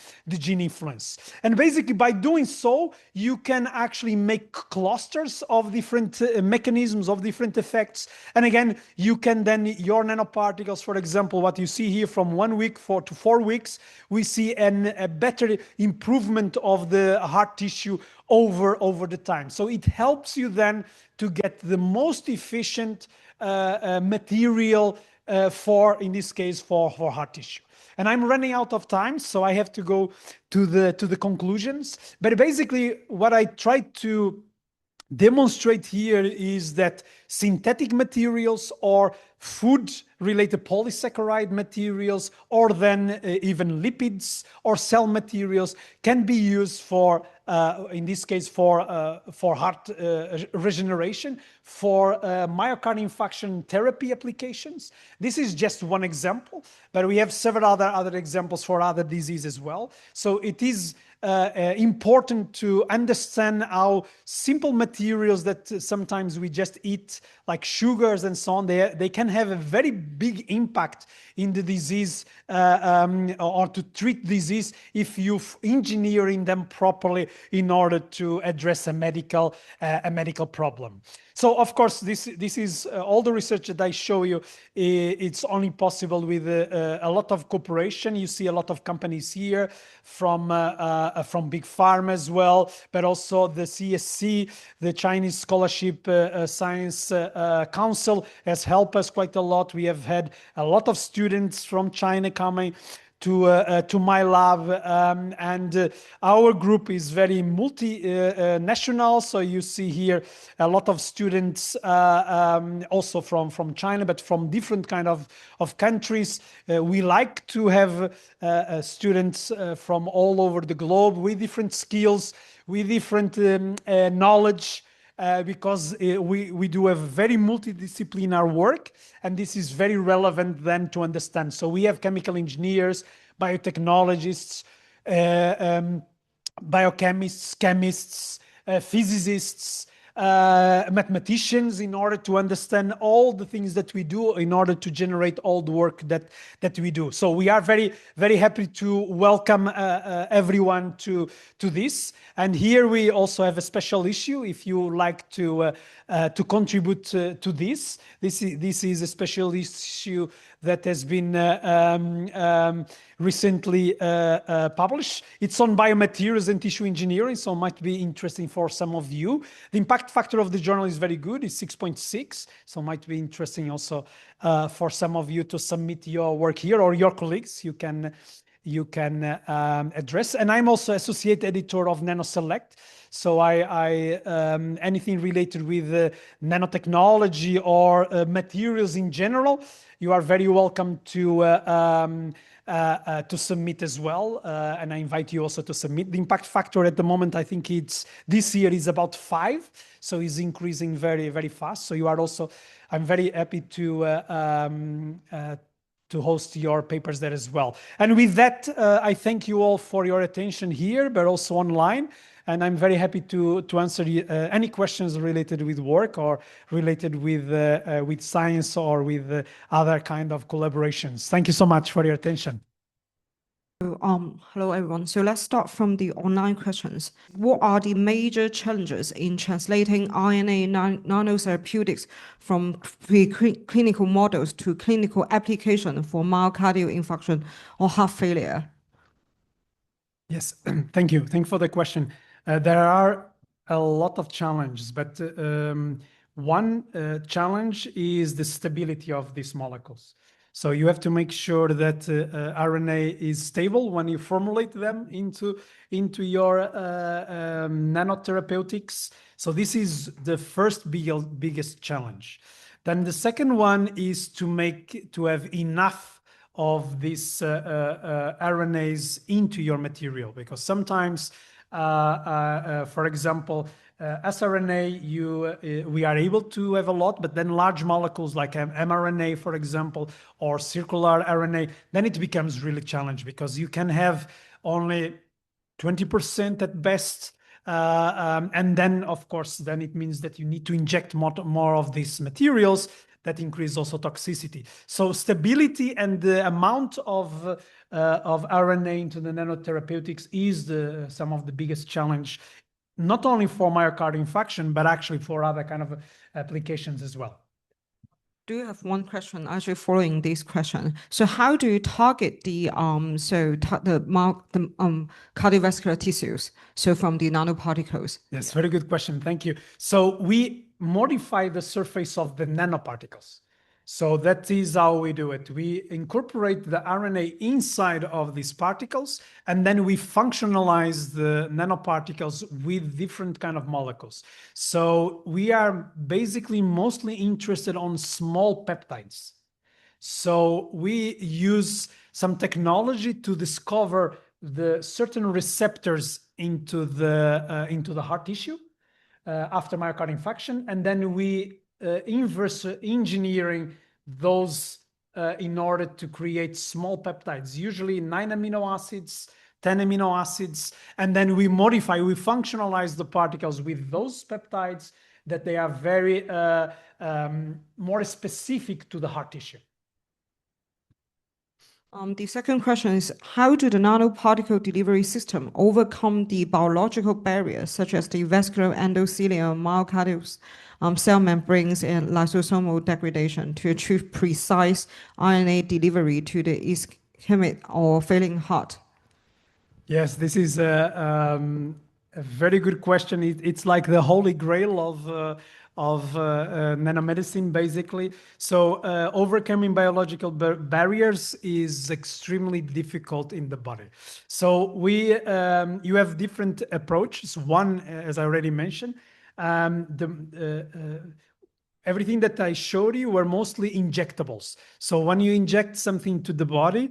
influence. And basically by doing so, you can actually make clusters of different mechanisms, of different effects. And again, you can then, your nanoparticles, for example, what you see here from 1 week to 4 weeks, we see a better improvement of the heart tissue over the time. So it helps you then to get the most efficient material in this case, for heart tissue. And I'm running out of time, so I have to go to the conclusions. But basically, what I tried to demonstrate here is that synthetic materials or food-related polysaccharide materials, or then even lipids or cell materials, can be used for, in this case, for heart regeneration, for myocardial infarction therapy applications. This is just one example, but we have several other examples for other diseases as well. So it is important to understand how simple materials that sometimes we just eat, like sugars and so on, they can have a very big impact in the disease or to treat disease if you engineering them properly in order to address a medical problem. So of course, this is all the research that I show you. It's only possible with a lot of cooperation. You see a lot of companies here from big pharma as well, but also the CSC, the Chinese Scholarship Science Council, has helped us quite a lot. We have had a lot of students from China coming to my lab, and our group is very multinational. So you see here a lot of students also from China, but from different kind of countries. We like to have students from all over the globe with different skills, with different knowledge, because we do a very multidisciplinary work, and this is very relevant then to understand. So we have chemical engineers, biotechnologists, biochemists, chemists, physicists, mathematicians, in order to understand all the things that we do in order to generate all the work that we do. So we are very, very happy to welcome everyone to this. And here we also have a special issue. If you like to contribute to this is a special issue issue that has been recently published. It's on biomaterials and tissue engineering, so it might be interesting for some of you. The impact factor of the journal is very good. It's 6.6, so it might be interesting also for some of you to submit your work here, or your colleagues you can address. And I'm also associate editor of NanoSelect. So anything related with nanotechnology or materials in general, you are very welcome to submit as well. And I invite you also to submit. The impact factor at the moment, I think this year is about 5. So it's increasing very, very fast. So you are also, I'm very happy to host your papers there as well. And with that, I thank you all for your attention here, but also online. And I'm very happy to answer any questions related with work or related with science or with other kind of collaborations. Thank you so much for your attention. Hello, everyone. So let's start from the online questions. What are the major challenges in translating RNA nanotherapeutics from preclinical models to clinical application for myocardial infarction or heart failure? Yes, thank you. Thank you for the question. There are a lot of challenges, but one challenge is the stability of these molecules. So you have to make sure that RNA is stable when you formulate them into your nanotherapeutics. So this is the first biggest challenge. Then the second one is to have enough of these RNAs into your material, because sometimes, for example, siRNA, we are able to have a lot, but then large molecules like mRNA, for example, or circular RNA, then it becomes really challenging because you can have only 20% at best. And then, of course, then it means that you need to inject more of these materials that increase also toxicity. So stability and the amount of RNA into the nanotherapeutics is some of the biggest challenge, not only for myocardial infarction, but actually for other kind of applications as well. Do you have one question actually following this question? So how do you target the cardiovascular tissues? So from the nanoparticles? Yes, very good question. Thank you. So we modify the surface of the nanoparticles. So that is how we do it. We incorporate the RNA inside of these particles, and then we functionalize the nanoparticles with different kind of molecules. So we are basically mostly interested on small peptides. So we use some technology to discover the certain receptors into the heart tissue after myocardial infarction, and then we inverse engineering those in order to create small peptides, usually 9 amino acids, 10 amino acids, and then we functionalize the particles with those peptides that they are very more specific to the heart tissue. The second question is, how do the nanoparticle delivery system overcome the biological barriers such as the vascular endothelium, myocardial cell membranes, and lysosomal degradation to achieve precise RNA delivery to the ischemic or failing heart? Yes, this is a very good question. It's like the holy grail of nanomedicine, basically. So overcoming biological barriers is extremely difficult in the body. So you have different approaches. One, as I already mentioned, everything that I showed you were mostly injectables. So when you inject something to the body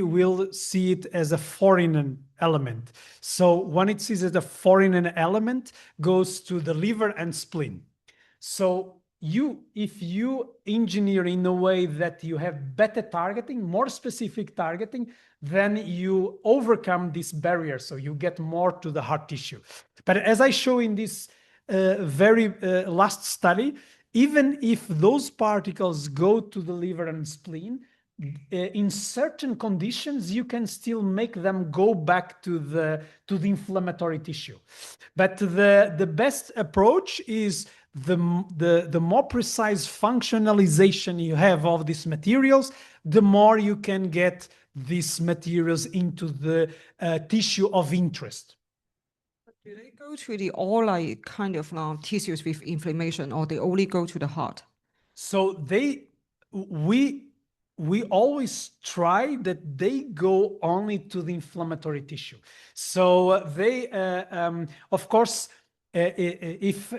will see it as a foreign element. So when it sees it as a foreign element, goes to the liver and spleen. So if you engineer in a way that you have better targeting, more specific targeting, then you overcome this barrier. So you get more to the heart tissue. But as I show in this very last study, even if those particles go to the liver and spleen, in certain conditions, you can still make them go back to the inflammatory tissue. But the best approach is the more precise functionalization you have of these materials, the more you can get these materials into the tissue of interest. Do they go to the all like kind of tissues with inflammation, or they only go to the heart? So we always try that they go only to the inflammatory tissue. So they, of course, if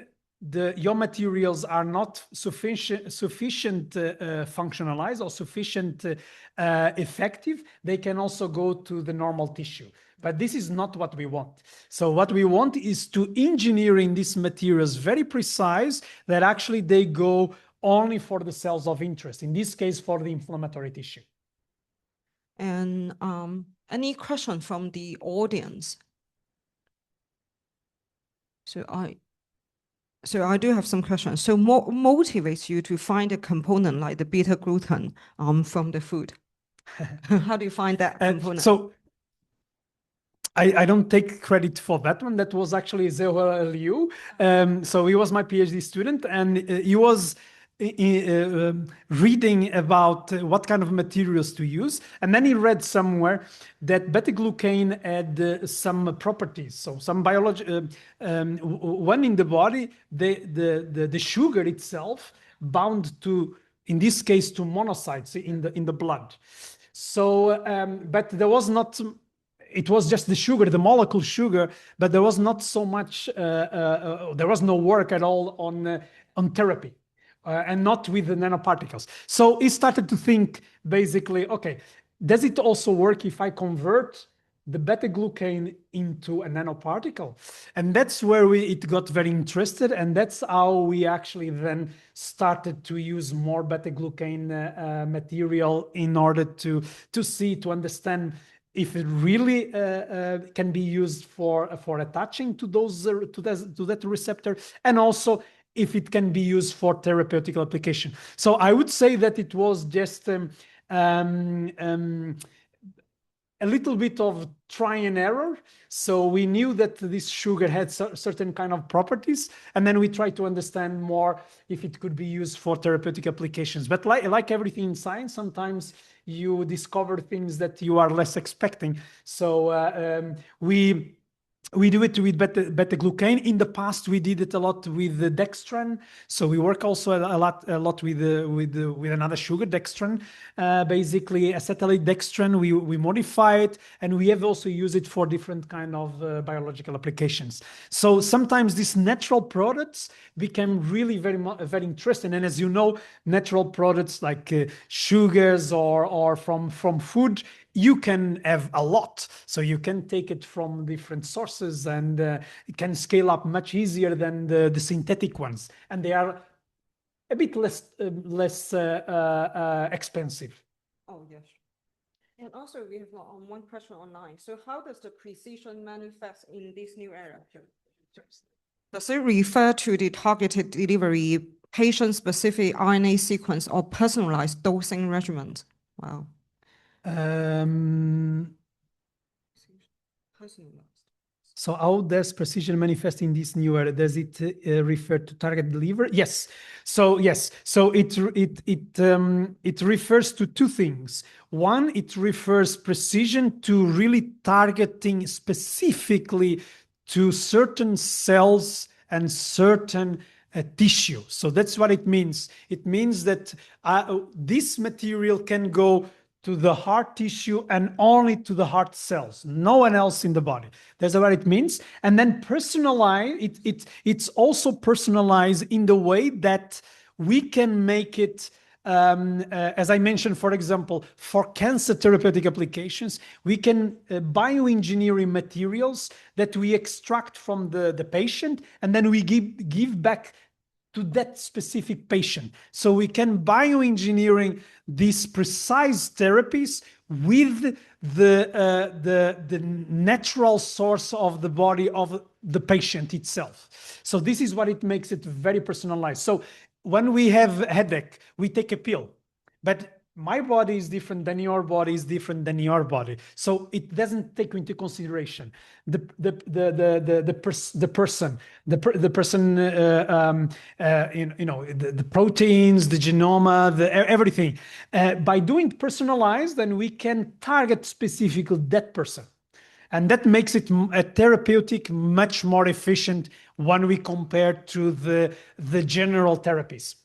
your materials are not sufficient functionalized or sufficient effective, they can also go to the normal tissue. But this is not what we want. So what we want is to engineer in these materials very precise that actually they go only for the cells of interest, in this case for the inflammatory tissue. And any question from the audience? So I do have some questions. So what motivates you to find a component like the beta glucan from the food? How do you find that component? So I don't take credit for that one. That was actually Hélder A. So he was my PhD student, and he was reading about what kind of materials to use. And then he read somewhere that beta-glucan had some properties. So some biology, one in the body, the sugar itself bound to, in this case, to monocytes in the blood. So, but there was not, it was just the sugar, the molecule sugar, but there was not so much, there was no work at all on therapy. And not with the nanoparticles. So he started to think basically, okay, does it also work if I convert the beta-glucan into a nanoparticle? And that's where it got very interested. And that's how we actually then started to use more beta-glucan material in order to understand if it really can be used for attaching to that receptor, and also if it can be used for therapeutic application. So I would say that it was just a little bit of try and error. So we knew that this sugar had certain kind of properties, and then we tried to understand more if it could be used for therapeutic applications. But like everything in science, sometimes you discover things that you are less expecting. So we do it with beta-glucan. In the past, we did it a lot with the dextran. So we work also a lot with another sugar, dextran. Basically, acetylate dextran. We modify it, and we have also used it for different kind of biological applications. So sometimes these natural products became really very interesting. And as you know, natural products like sugars or from food, you can have a lot. So you can take it from different sources, and it can scale up much easier than the synthetic ones. And they are a bit less expensive. Oh, yes. And also we have one question online. So how does the precision manifest in this new era? Does it refer to the targeted delivery, patient-specific RNA sequence, or personalized dosing regimen? Wow. So how does precision manifest in this new era? Does it refer to target delivery? Yes. So yes. So it refers to two things. One, it refers precision to really targeting specifically to certain cells and certain tissue. So that's what it means. It means that this material can go to the heart tissue and only to the heart cells, no one else in the body. That's what it means. And then personalize, it's also personalized in the way that we can make it, as I mentioned, for example, for cancer therapeutic applications, we can bioengineering materials that we extract from the patient, and then we give back to that specific patient. So we can bioengineering these precise therapies with the natural source of the body of the patient itself. So this is what it makes it very personalized. So when we have a headache, we take a pill. But my body is different than your body is different than your body. So it doesn't take into consideration the person, the proteins, the genome, everything. By doing personalized, then we can target specifically that person. And that makes it a therapeutic much more efficient when we compare to the general therapies.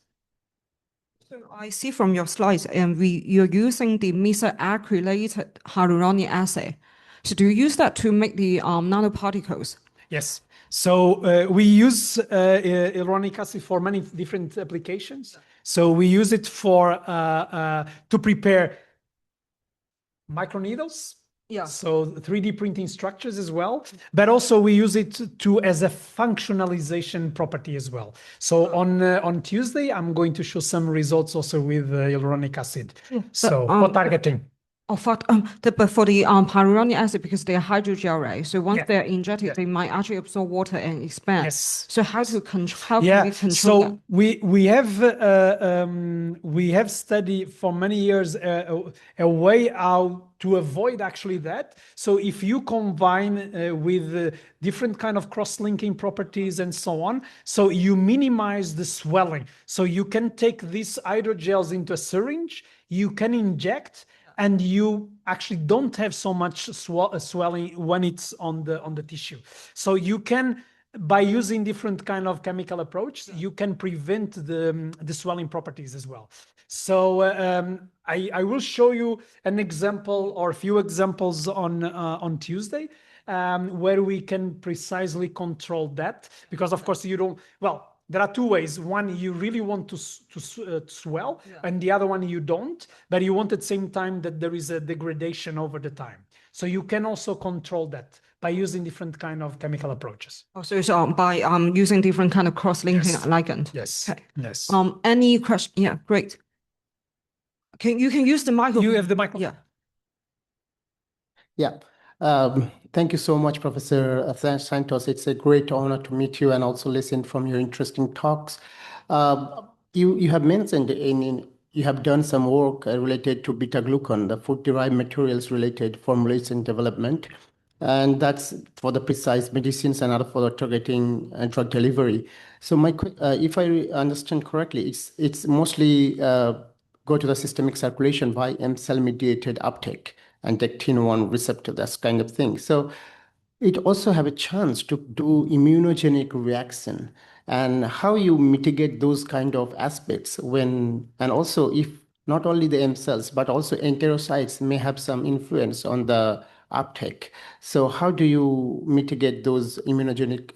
So I see from your slides, and you're using the mesacrylated hyaluronic acid. So do you use that to make the nanoparticles? Yes. So we use hyaluronic acid for many different applications. So we use it for to prepare microneedles. Yeah. So 3D printing structures as well, but also we use it as a functionalization property as well. So on Tuesday, I'm going to show some results also with hyaluronic acid. Yeah, so for targeting. But for the hyaluronic acid, because they're hydrogel, right? So once they're injected, they might actually absorb water and expand. Yes. So how can we control so that? we have studied for many years a way how to avoid actually that. So if you combine with different kind of cross-linking properties and so on, so you minimize the swelling. So you can take these hydrogels into a syringe, you can inject, and you actually don't have so much swelling when it's on the tissue. So you can, by using different kind of chemical approach, you can prevent the swelling properties as well. So I will show you an example or a few examples on Tuesday where we can precisely control that, because of course you don't, well, there are two ways. One, you really want to swell, and the other one you don't, but you want at the same time that there is a degradation over the time. So you can also control that by using different kind of chemical approaches. Oh, so by using different kind of cross-linking ligand. Yes. Okay. Yes. Any question? Yeah, great. You can use the microphone. You have the microphone. Yeah. Thank you so much, Professor Santos. It's a great honor to meet you and also listen from your interesting talks. You have mentioned you have done some work related to beta-glucan, the food-derived materials related formulation development, and that's for the precise medicines and other for the targeting and drug delivery. So if I understand correctly, it's mostly go to the systemic circulation by M cell-mediated uptake and dectin-1 receptor, that kind of thing. So it also have a chance to do immunogenic reaction, and how you mitigate those kind of aspects and also if not only the M cells, but also enterocytes may have some influence on the uptake. So how do you mitigate those immunogenic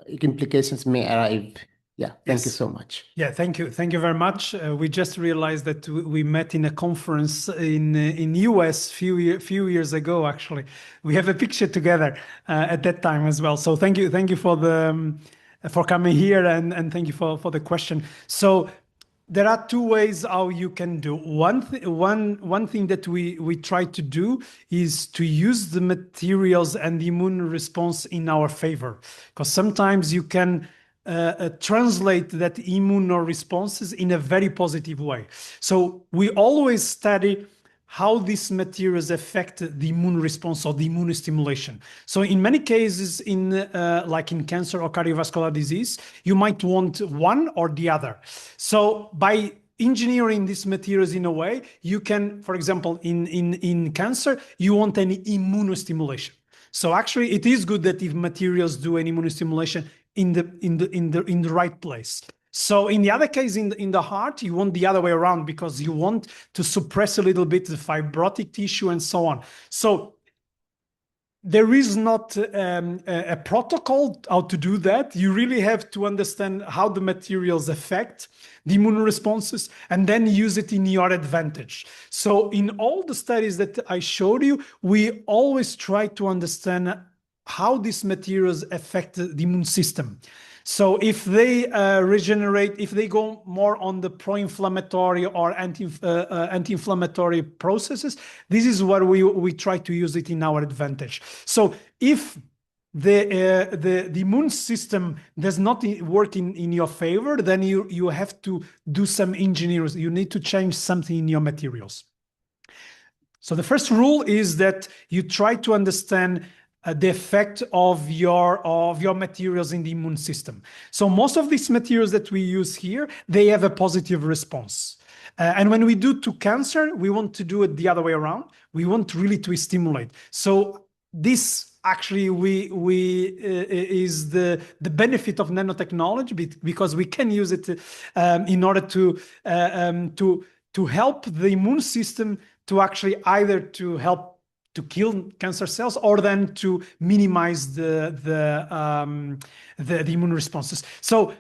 implications may arrive? Yeah, thank you so much. Yeah, thank you. Thank you very much. We just realized that we met in a conference in US few years ago, actually. We have a picture together at that time as well. So thank you for coming here, and thank you for the question. So there are two ways how you can do. One thing that we try to do is to use the materials and the immune response in our favor, because sometimes you can translate that immune responses in a very positive way. So we always study how these materials affect the immune response or the immune stimulation. So in many cases, like in cancer or cardiovascular disease, you might want one or the other. So by engineering these materials in a way, you can, for example, in cancer, you want an immunostimulation. So actually, it is good that if materials do an immunostimulation in the right place. So in the other case, in the heart, you want the other way around, because you want to suppress a little bit the fibrotic tissue and so on. So there is not a protocol how to do that. You really have to understand how the materials affect the immune responses and then use it in your advantage. So in all the studies that I showed you, we always try to understand how these materials affect the immune system. So if they regenerate, if they go more on the pro-inflammatory or anti-inflammatory processes, this is where we try to use it in our advantage. So if the immune system does not work in your favor, then you have to do some engineering. You need to change something in your materials. So the first rule is that you try to understand the effect of your materials in the immune system. So most of these materials that we use here, they have a positive response. And when we do to cancer, we want to do it the other way around. We want really to stimulate. So this actually is the benefit of nanotechnology, because we can use it in order to help the immune system to actually either to help to kill cancer cells or then to minimize the immune responses. So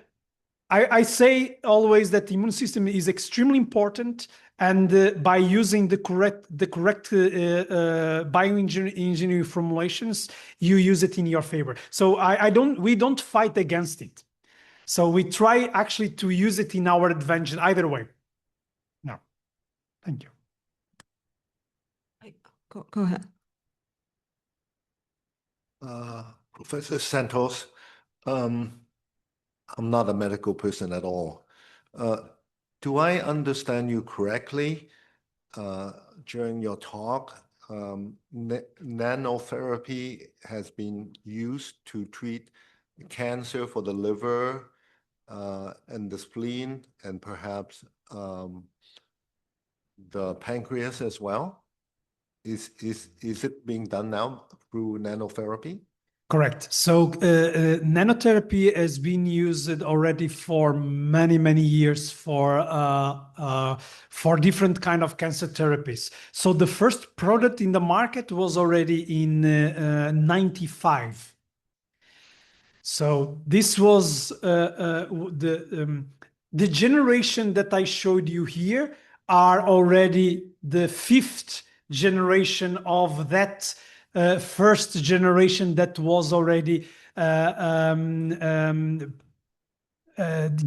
I say always that the immune system is extremely important, and by using the correct bioengineering formulations, you use it in your favor. So we don't fight against it. So we try actually to use it in our advantage either way. No, thank you. Go ahead. Professor Santos, I'm not a medical person at all. Do I understand you correctly? During your talk, nanotherapy has been used to treat cancer for the liver and the spleen, and perhaps the pancreas as well. Is it being done now through nanotherapy? Correct. So nanotherapy has been used already for many years for different kind of cancer therapies. So the first product in the market was already in 95. So this was the generation that I showed you here are already the 5th generation of that first generation that was already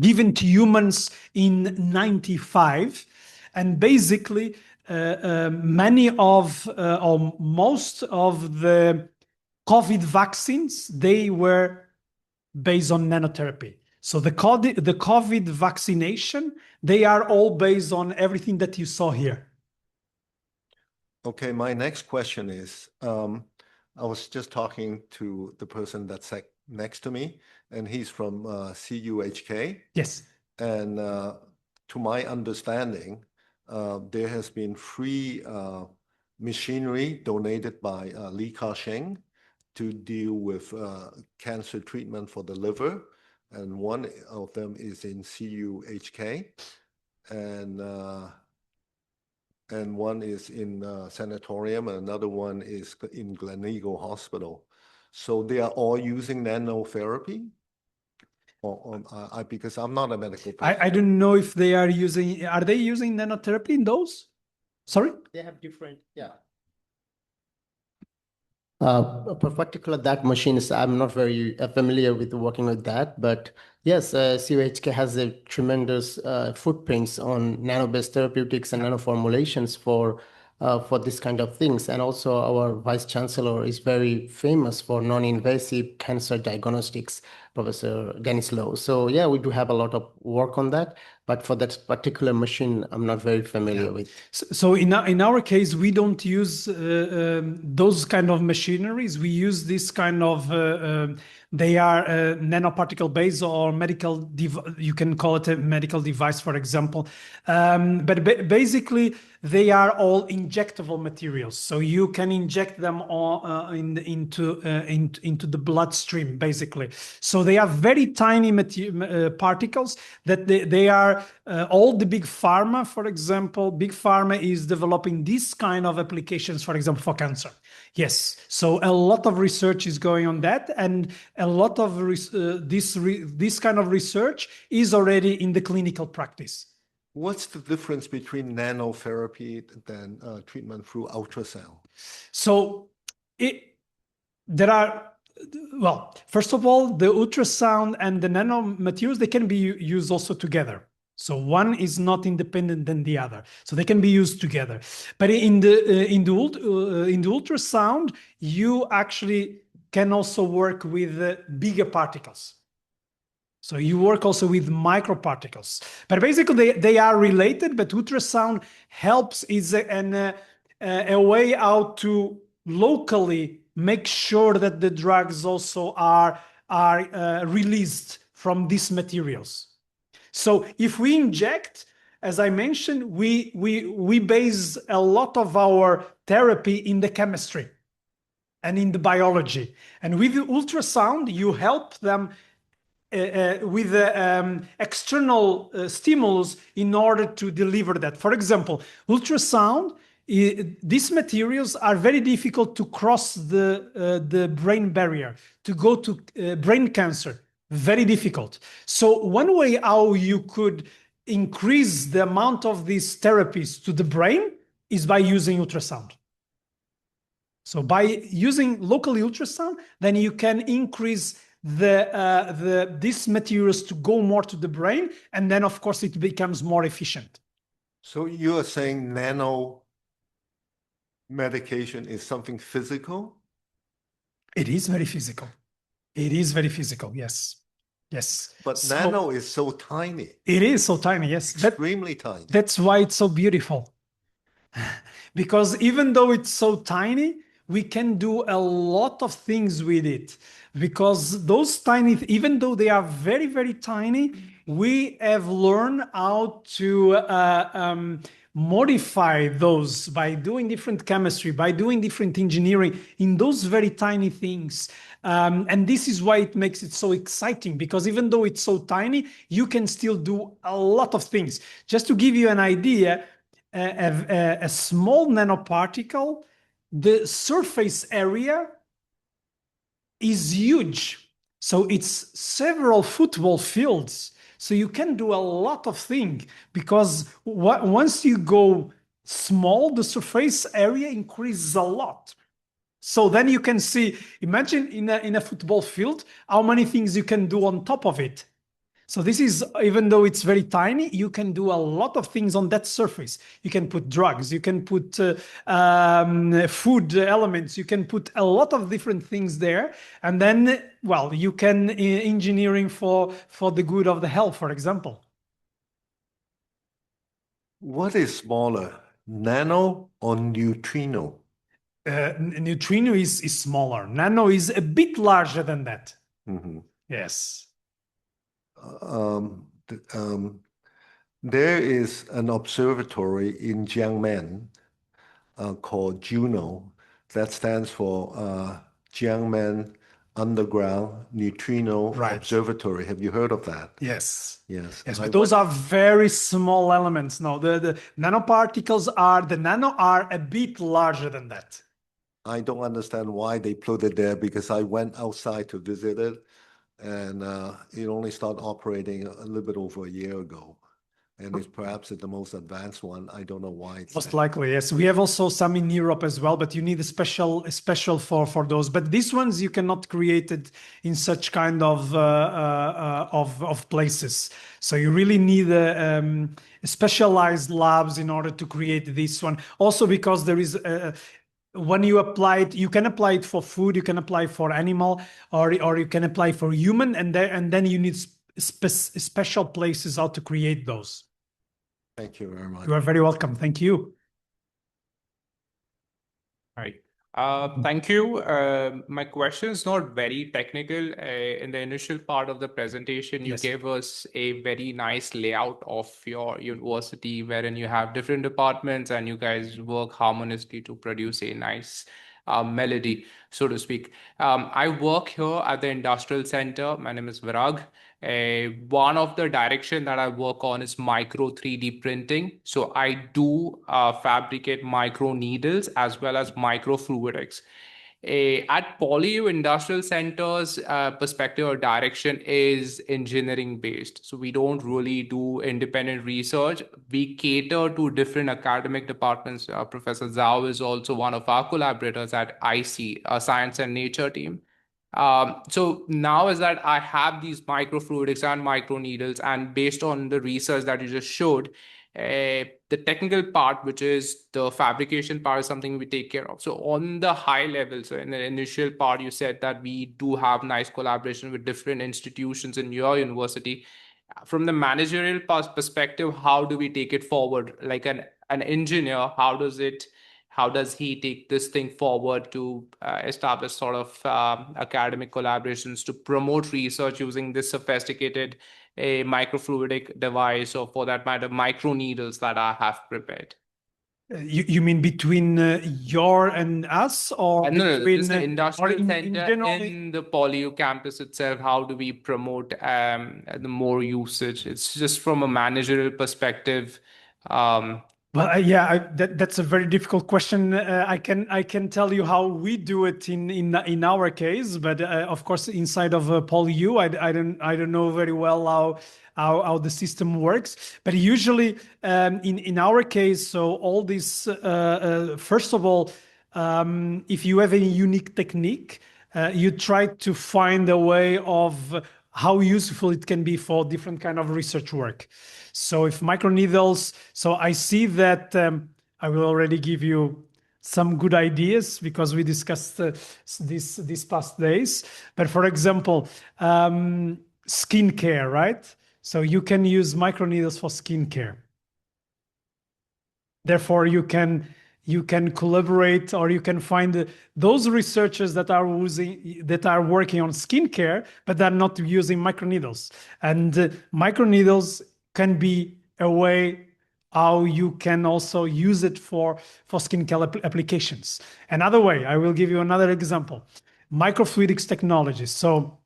given to humans in 95. And basically many of or most of the COVID vaccines, they were based on nanotherapy. So the COVID vaccination, they are all based on everything that you saw here. Okay, my next question is, I was just talking to the person that's next to me, and he's from CUHK. Yes. And to my understanding, there has been free machinery donated by Li Ka-shing to deal with cancer treatment for the liver. And one of them is in CUHK. And one is in sanatorium, and another one is in Gleneagle Hospital. So they are all using nanotherapy? Because I'm not a medical person. I don't know if they are using nanotherapy in those? Sorry? They have different, yeah. Particular that machine is, I'm not very familiar with working with that, but yes, CUHK has a tremendous footprints on nano-based therapeutics and nanoformulations for this kind of things. And also our Vice Chancellor is very famous for non-invasive cancer diagnostics, Professor Dennis Lowe. So yeah, we do have a lot of work on that, but for that particular machine, I'm not very familiar with. So in our case, we don't use those kind of machineries. We use this kind of, they are nanoparticle based or medical, you can call it a medical device, for example. But basically, they are all injectable materials. So you can inject them into the bloodstream, basically. So they are very tiny particles that they are all the big pharma, for example. Big pharma is developing this kind of applications, for example, for cancer. Yes. So a lot of research is going on that, and a lot of this kind of research is already in the clinical practice. What's the difference between nanotherapy and treatment through ultrasound? So well, first of all, the ultrasound and the nanomaterials, they can be used also together. So one is not independent than the other. So they can be used together. But in the ultrasound, you actually can also work with bigger particles. So you work also with microparticles. But basically, they are related, but ultrasound helps is a way out to locally make sure that the drugs also are released from these materials. So if we inject, as I mentioned, we base a lot of our therapy in the chemistry and in the biology. And with ultrasound, you help them with external stimulus in order to deliver that. For example, ultrasound, these materials are very difficult to cross the brain barrier, to go to brain cancer, very difficult. So one way how you could increase the amount of these therapies to the brain is by using ultrasound. So by using locally ultrasound, then you can increase these materials to go more to the brain, and then of course it becomes more efficient. So you are saying nano medication is something physical? It is very physical. It is very physical, yes. Yes. But nano is so tiny. It is so tiny, yes. Extremely tiny. That's why it's so beautiful. Because even though it's so tiny, we can do a lot of things with it. Because those tiny, even though they are very, very tiny, we have learned how to modify those by doing different chemistry, by doing different engineering in those very tiny things. And this is why it makes it so exciting, because even though it's so tiny, you can still do a lot of things. Just to give you an idea, a small nanoparticle, the surface area is huge. So it's several football fields. So you can do a lot of things, because once you go small, the surface area increases a lot. So then you can see, imagine in a football field, how many things you can do on top of it. So this is, even though it's very tiny, you can do a lot of things on that surface. You can put drugs, you can put food elements, you can put a lot of different things there. And then, well, you can engineering for the good of the health, for example. What is smaller, nano or neutrino? Neutrino is smaller. Nano is a bit larger than that. Mm-hmm. Yes. There is an observatory in Jiangmen called JUNO, that stands for Jiangmen Underground Neutrino Observatory. Have you heard of that? Yes. Yes. Yes, but those are very small elements. No, the nanoparticles the nano are a bit larger than that. I don't understand why they put it there, because I went outside to visit it, and it only started operating a little bit over a year ago. And it's perhaps the most advanced one. I don't know why. It's most likely, yes. We have also some in Europe as well, but you need a special for those. But these ones you cannot create it in such kind of places. So you really need specialized labs in order to create this one. Also because there is when you apply it, you can apply it for food, you can apply for animal, or you can apply for human, and then you need special places how to create those. Thank you very much. You are very welcome. Thank you. All right. Thank you. My question is not very technical. In the initial part of the presentation, you gave us a very nice layout of your university, wherein you have different departments and you guys work harmoniously to produce a nice melody, so to speak. I work here at the Industrial Center. My name is Virag. One of the direction that I work on is micro 3D printing. So I do fabricate micro needles as well as microfluidics. At PolyU Industrial Center's perspective or direction is engineering based. So we don't really do independent research. We cater to different academic departments. Professor Zhao is also one of our collaborators at IC, a Science and Nature team. So now is that I have these microfluidics and microneedles, and based on the research that you just showed, The technical part, which is the fabrication part, is something we take care of. So on the high level, so in the initial part, you said that we do have nice collaboration with different institutions in your university. From the managerial perspective, how do we take it forward? Like an engineer, how does he take this thing forward to establish sort of academic collaborations to promote research using this sophisticated a microfluidic device, or for that matter, microneedles that I have prepared? You mean between your and us, or No, between just the industrial in center general? in the PolyU campus itself? How do we promote the more usage? It's just from a managerial perspective. Well, that's a very difficult question. I can tell you how we do it in our case, but of course, inside of PolyU, I don't know very well how the system works. But usually, in our case, so all this first of all, if you have a unique technique, you try to find a way of how useful it can be for different kind of research work. So if microneedles, so I see that I will already give you some good ideas because we discussed these past days. But for example, skincare, right? So you can use microneedles for skincare. Therefore, you can collaborate, or you can find those researchers that are working on skincare, but they're not using microneedles. And microneedles can be a way how you can also use it for skincare applications. Another way, I will give you another example, microfluidics technology. So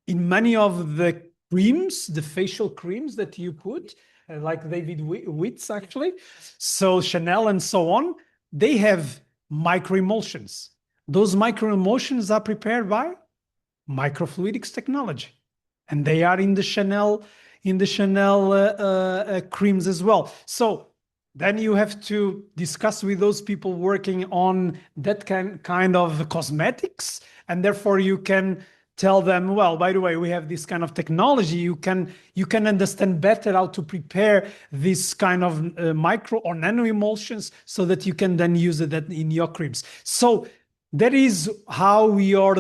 in many of the creams, the facial creams that you put, like David Witt's actually, so Chanel and so on, they have microemulsions. Those microemulsions are prepared by microfluidics technology, and they are in the Chanel creams as well. So then you have to discuss with those people working on that kind of cosmetics, and therefore you can tell them, well, by the way, we have this kind of technology. You can understand better how to prepare this kind of micro or nano emulsions so that you can then use it in your creams. So that is how your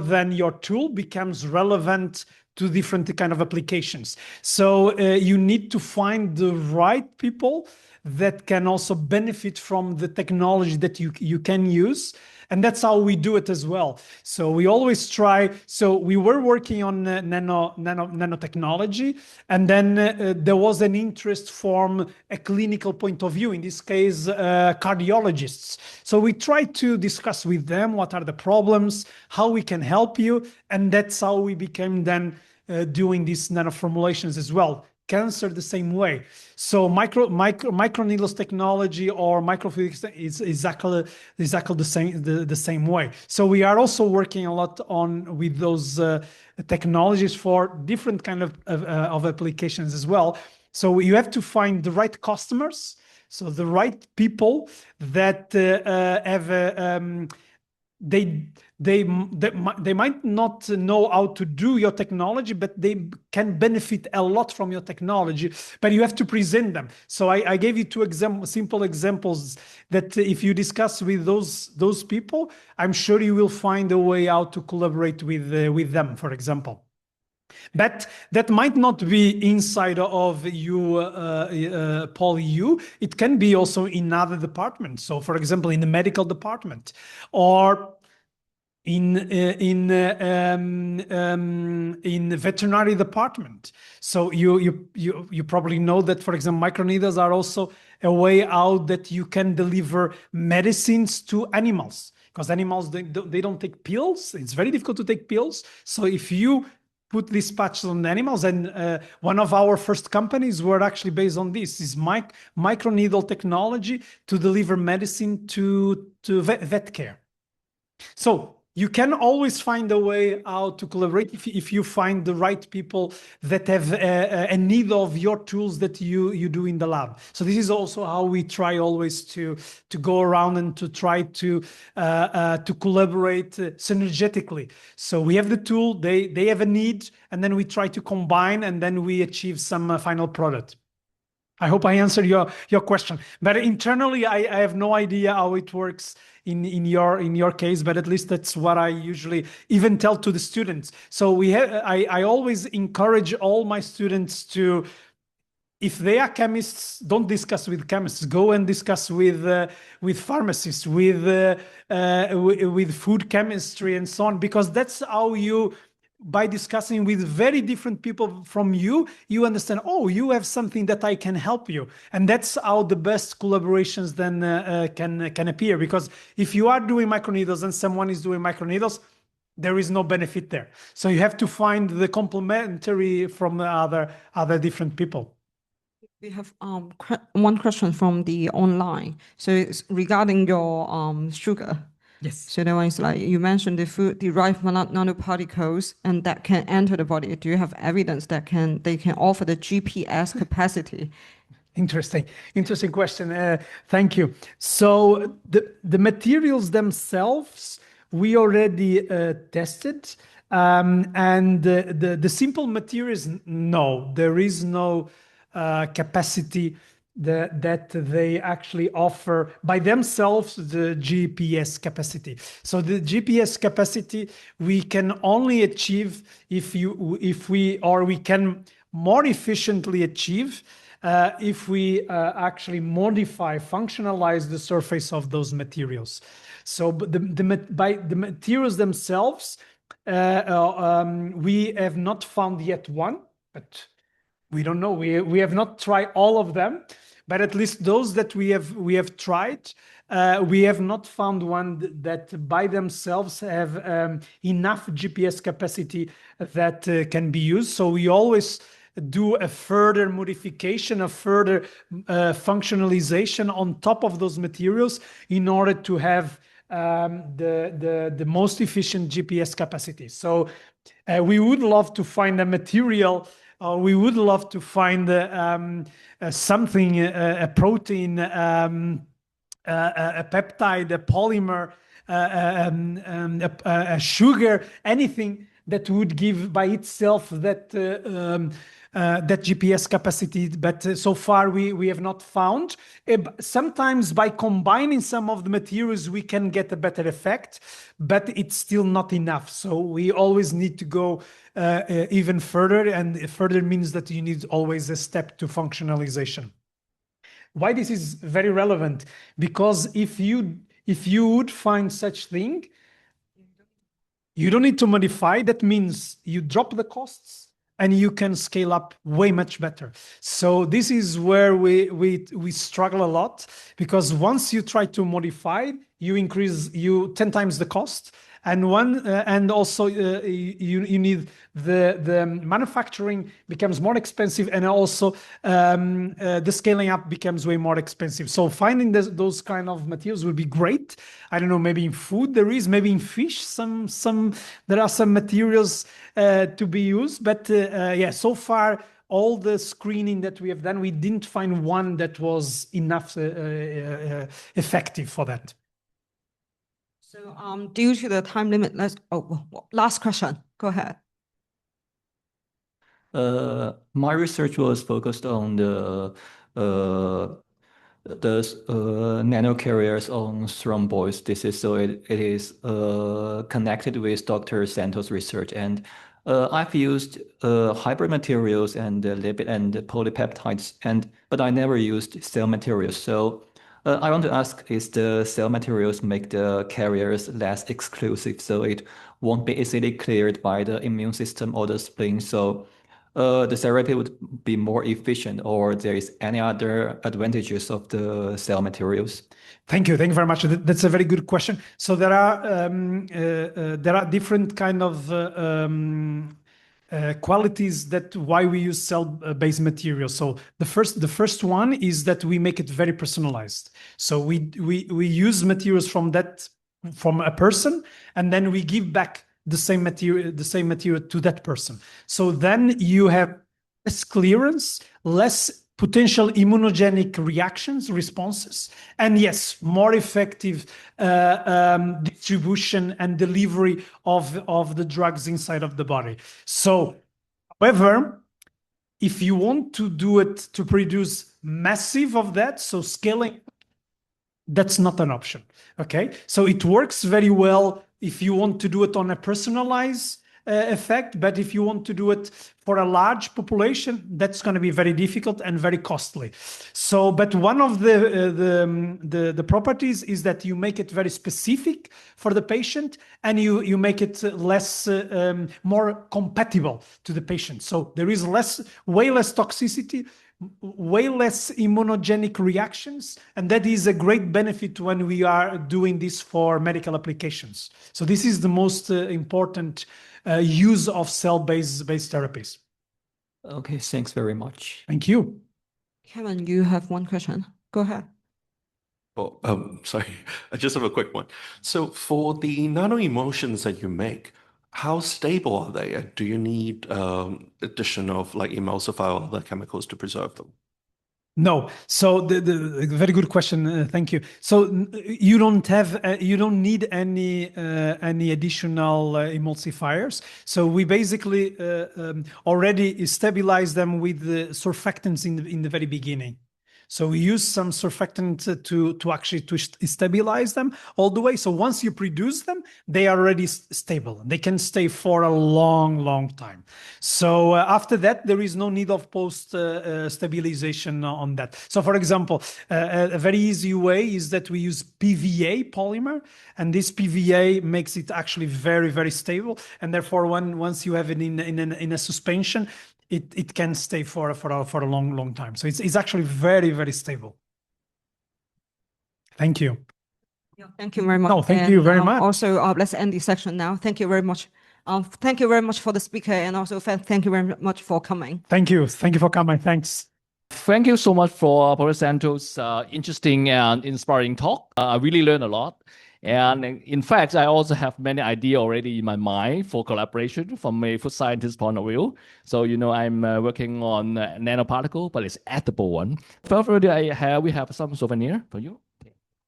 tool becomes relevant to different kind of applications. So you need to find the right people that can also benefit from the technology that you can use. And that's how we do it as well. So we always try. So we were working on nanotechnology, and then there was an interest from a clinical point of view, in this case, cardiologists. So we try to discuss with them what are the problems, how we can help you. And that's how we became then doing these nanoformulations as well. Cancer the same way. So microneedles technology or microfluidics is exactly the same way. So we are also working a lot with those technologies for different kind of applications as well. So you have to find the right customers, so the right people that have they might not know how to do your technology, but they can benefit a lot from your technology, but you have to present them. So I gave you two simple examples that if you discuss with those people, I'm sure you will find a way how to collaborate with them, for example. But that might not be inside of PolyU. It can be also in other departments. So, for example, in the medical department, or in the veterinary department. So you probably know that, for example, microneedles are also a way out that you can deliver medicines to animals, because animals they don't take pills. It's very difficult to take pills. So if you put these patches on the animals, and one of our first companies were actually based on this, is microneedle technology to deliver medicine to vet care. So you can always find a way how to collaborate if you find the right people that have a need of your tools that you do in the lab. So this is also how we try always to go around and to try to collaborate synergetically. So we have the tool, they have a need, and then we try to combine, and then we achieve some final product. I hope I answered your question. But internally, I have no idea how it works in your case. But at least that's what I usually even tell to the students. So I always encourage all my students to, if they are chemists, don't discuss with chemists. Go and discuss with pharmacists, with food chemistry and so on, because that's how you, by discussing with very different people from you, you understand, oh, you have something that I can help you. And that's how the best collaborations then can appear. Because if you are doing microneedles and someone is doing microneedles, there is no benefit there. So you have to find the complementary from the other different people. We have one question from the online. So it's regarding your sugar. Yes. So that one is like, you mentioned the food derived nanoparticles and that can enter the body. Do you have evidence that they can offer the GPS capacity? Interesting question. Thank you. So the materials themselves, we already tested. And the simple materials, no, there is no capacity that they actually offer by themselves, the GPS capacity. So the GPS capacity we can only achieve if we can more efficiently achieve if we actually modify, functionalize the surface of those materials. So by the materials themselves, we have not found yet one, but we don't know. We have not tried all of them, but at least those that we have tried, we have not found one that by themselves have enough GPS capacity that can be used. So we always do a further modification, a further functionalization on top of those materials in order to have the most efficient GPS capacity. So we would love to find a material, we would love to find something, a protein, a peptide, a polymer, a sugar, anything that would give by itself that GPS capacity, but so far we have not found. Sometimes by combining some of the materials we can get a better effect, but it's still not enough. So we always need to go even further, and further means that you need always a step to functionalization. Why this is very relevant? Because if you would find such thing, you don't need to modify. That means you drop the costs and you can scale up way much better. So this is where we struggle a lot, because once you try to modify, you increase 10 times the cost, and also you need the manufacturing becomes more expensive, and also the scaling up becomes way more expensive. So finding those kind of materials would be great. I don't know, maybe in food there is, maybe in fish there are some materials to be used, but yeah, so far all the screening that we have done, we didn't find one that was enough effective for that. So due to the time limit, last question. Go ahead. My research was focused on the nanocarriers on thrombosis disease. So it is connected with Dr. Santos' research, and I've used hybrid materials and lipid and polypeptides, but I never used cell materials. So I want to ask, is the cell materials make the carriers less exclusive, so it won't be easily cleared by the immune system or the spleen? So the therapy would be more efficient, or there is any other advantages of the cell materials? Thank you very much. That's a very good question. So there are different kind of qualities that why we use cell-based materials. So the first one is that we make it very personalized. So we use materials from a person, and then we give back the same material to that person. So then you have less clearance, less potential immunogenic responses, and yes, more effective distribution and delivery of the drugs inside of the body. So, however, If you want to do it to produce massive of that, so scaling, that's not an option. Okay, so it works very well if you want to do it on a personalized effect, but if you want to do it for a large population, that's going to be very difficult and very costly. So, but one of the properties is that you make it very specific for the patient, and you make it less more compatible to the patient. So there is way less toxicity, way less immunogenic reactions, and that is a great benefit when we are doing this for medical applications. So this is the most important use of cell-based therapies. Okay, thanks very much. Thank you. Kevin, you have one question. Go ahead. Oh, sorry, I just have a quick one. So for the nano emulsions that you make, how stable are they? And do you need addition of like emulsifier or other chemicals to preserve them? No. So the very good question. Thank you. So you don't need any additional emulsifiers. So we basically already stabilize them with the surfactants in the very beginning. So we use some surfactant to actually stabilize them all the way. So once you produce them, they are already stable. They can stay for a long time. So after that, there is no need of post stabilization on that. So for example, a very easy way is that we use PVA polymer, and this PVA makes it actually very stable. And therefore, once you have it in a suspension, it can stay for a long time. So it's actually very stable. Thank you. Yeah, thank you very much. No, thank you very much. Also, let's end the section now. Thank you very much. Thank you very much for the speaker, and also thank you very much for coming. Thank you. Thank you for coming. Thanks. Thank you so much for Prof Santos' interesting and inspiring talk. I really learned a lot. And in fact, I also have many ideas already in my mind for collaboration from a food scientist point of view. So, I'm working on nanoparticle, but it's edible one. Furthermore, we have some souvenir for you.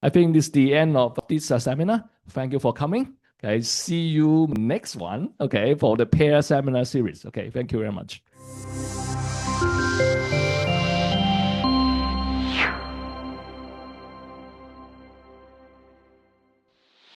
I think this is the end of this seminar. Thank you for coming. Okay, see you next one. Okay, for the pair seminar series. Okay, thank you very much.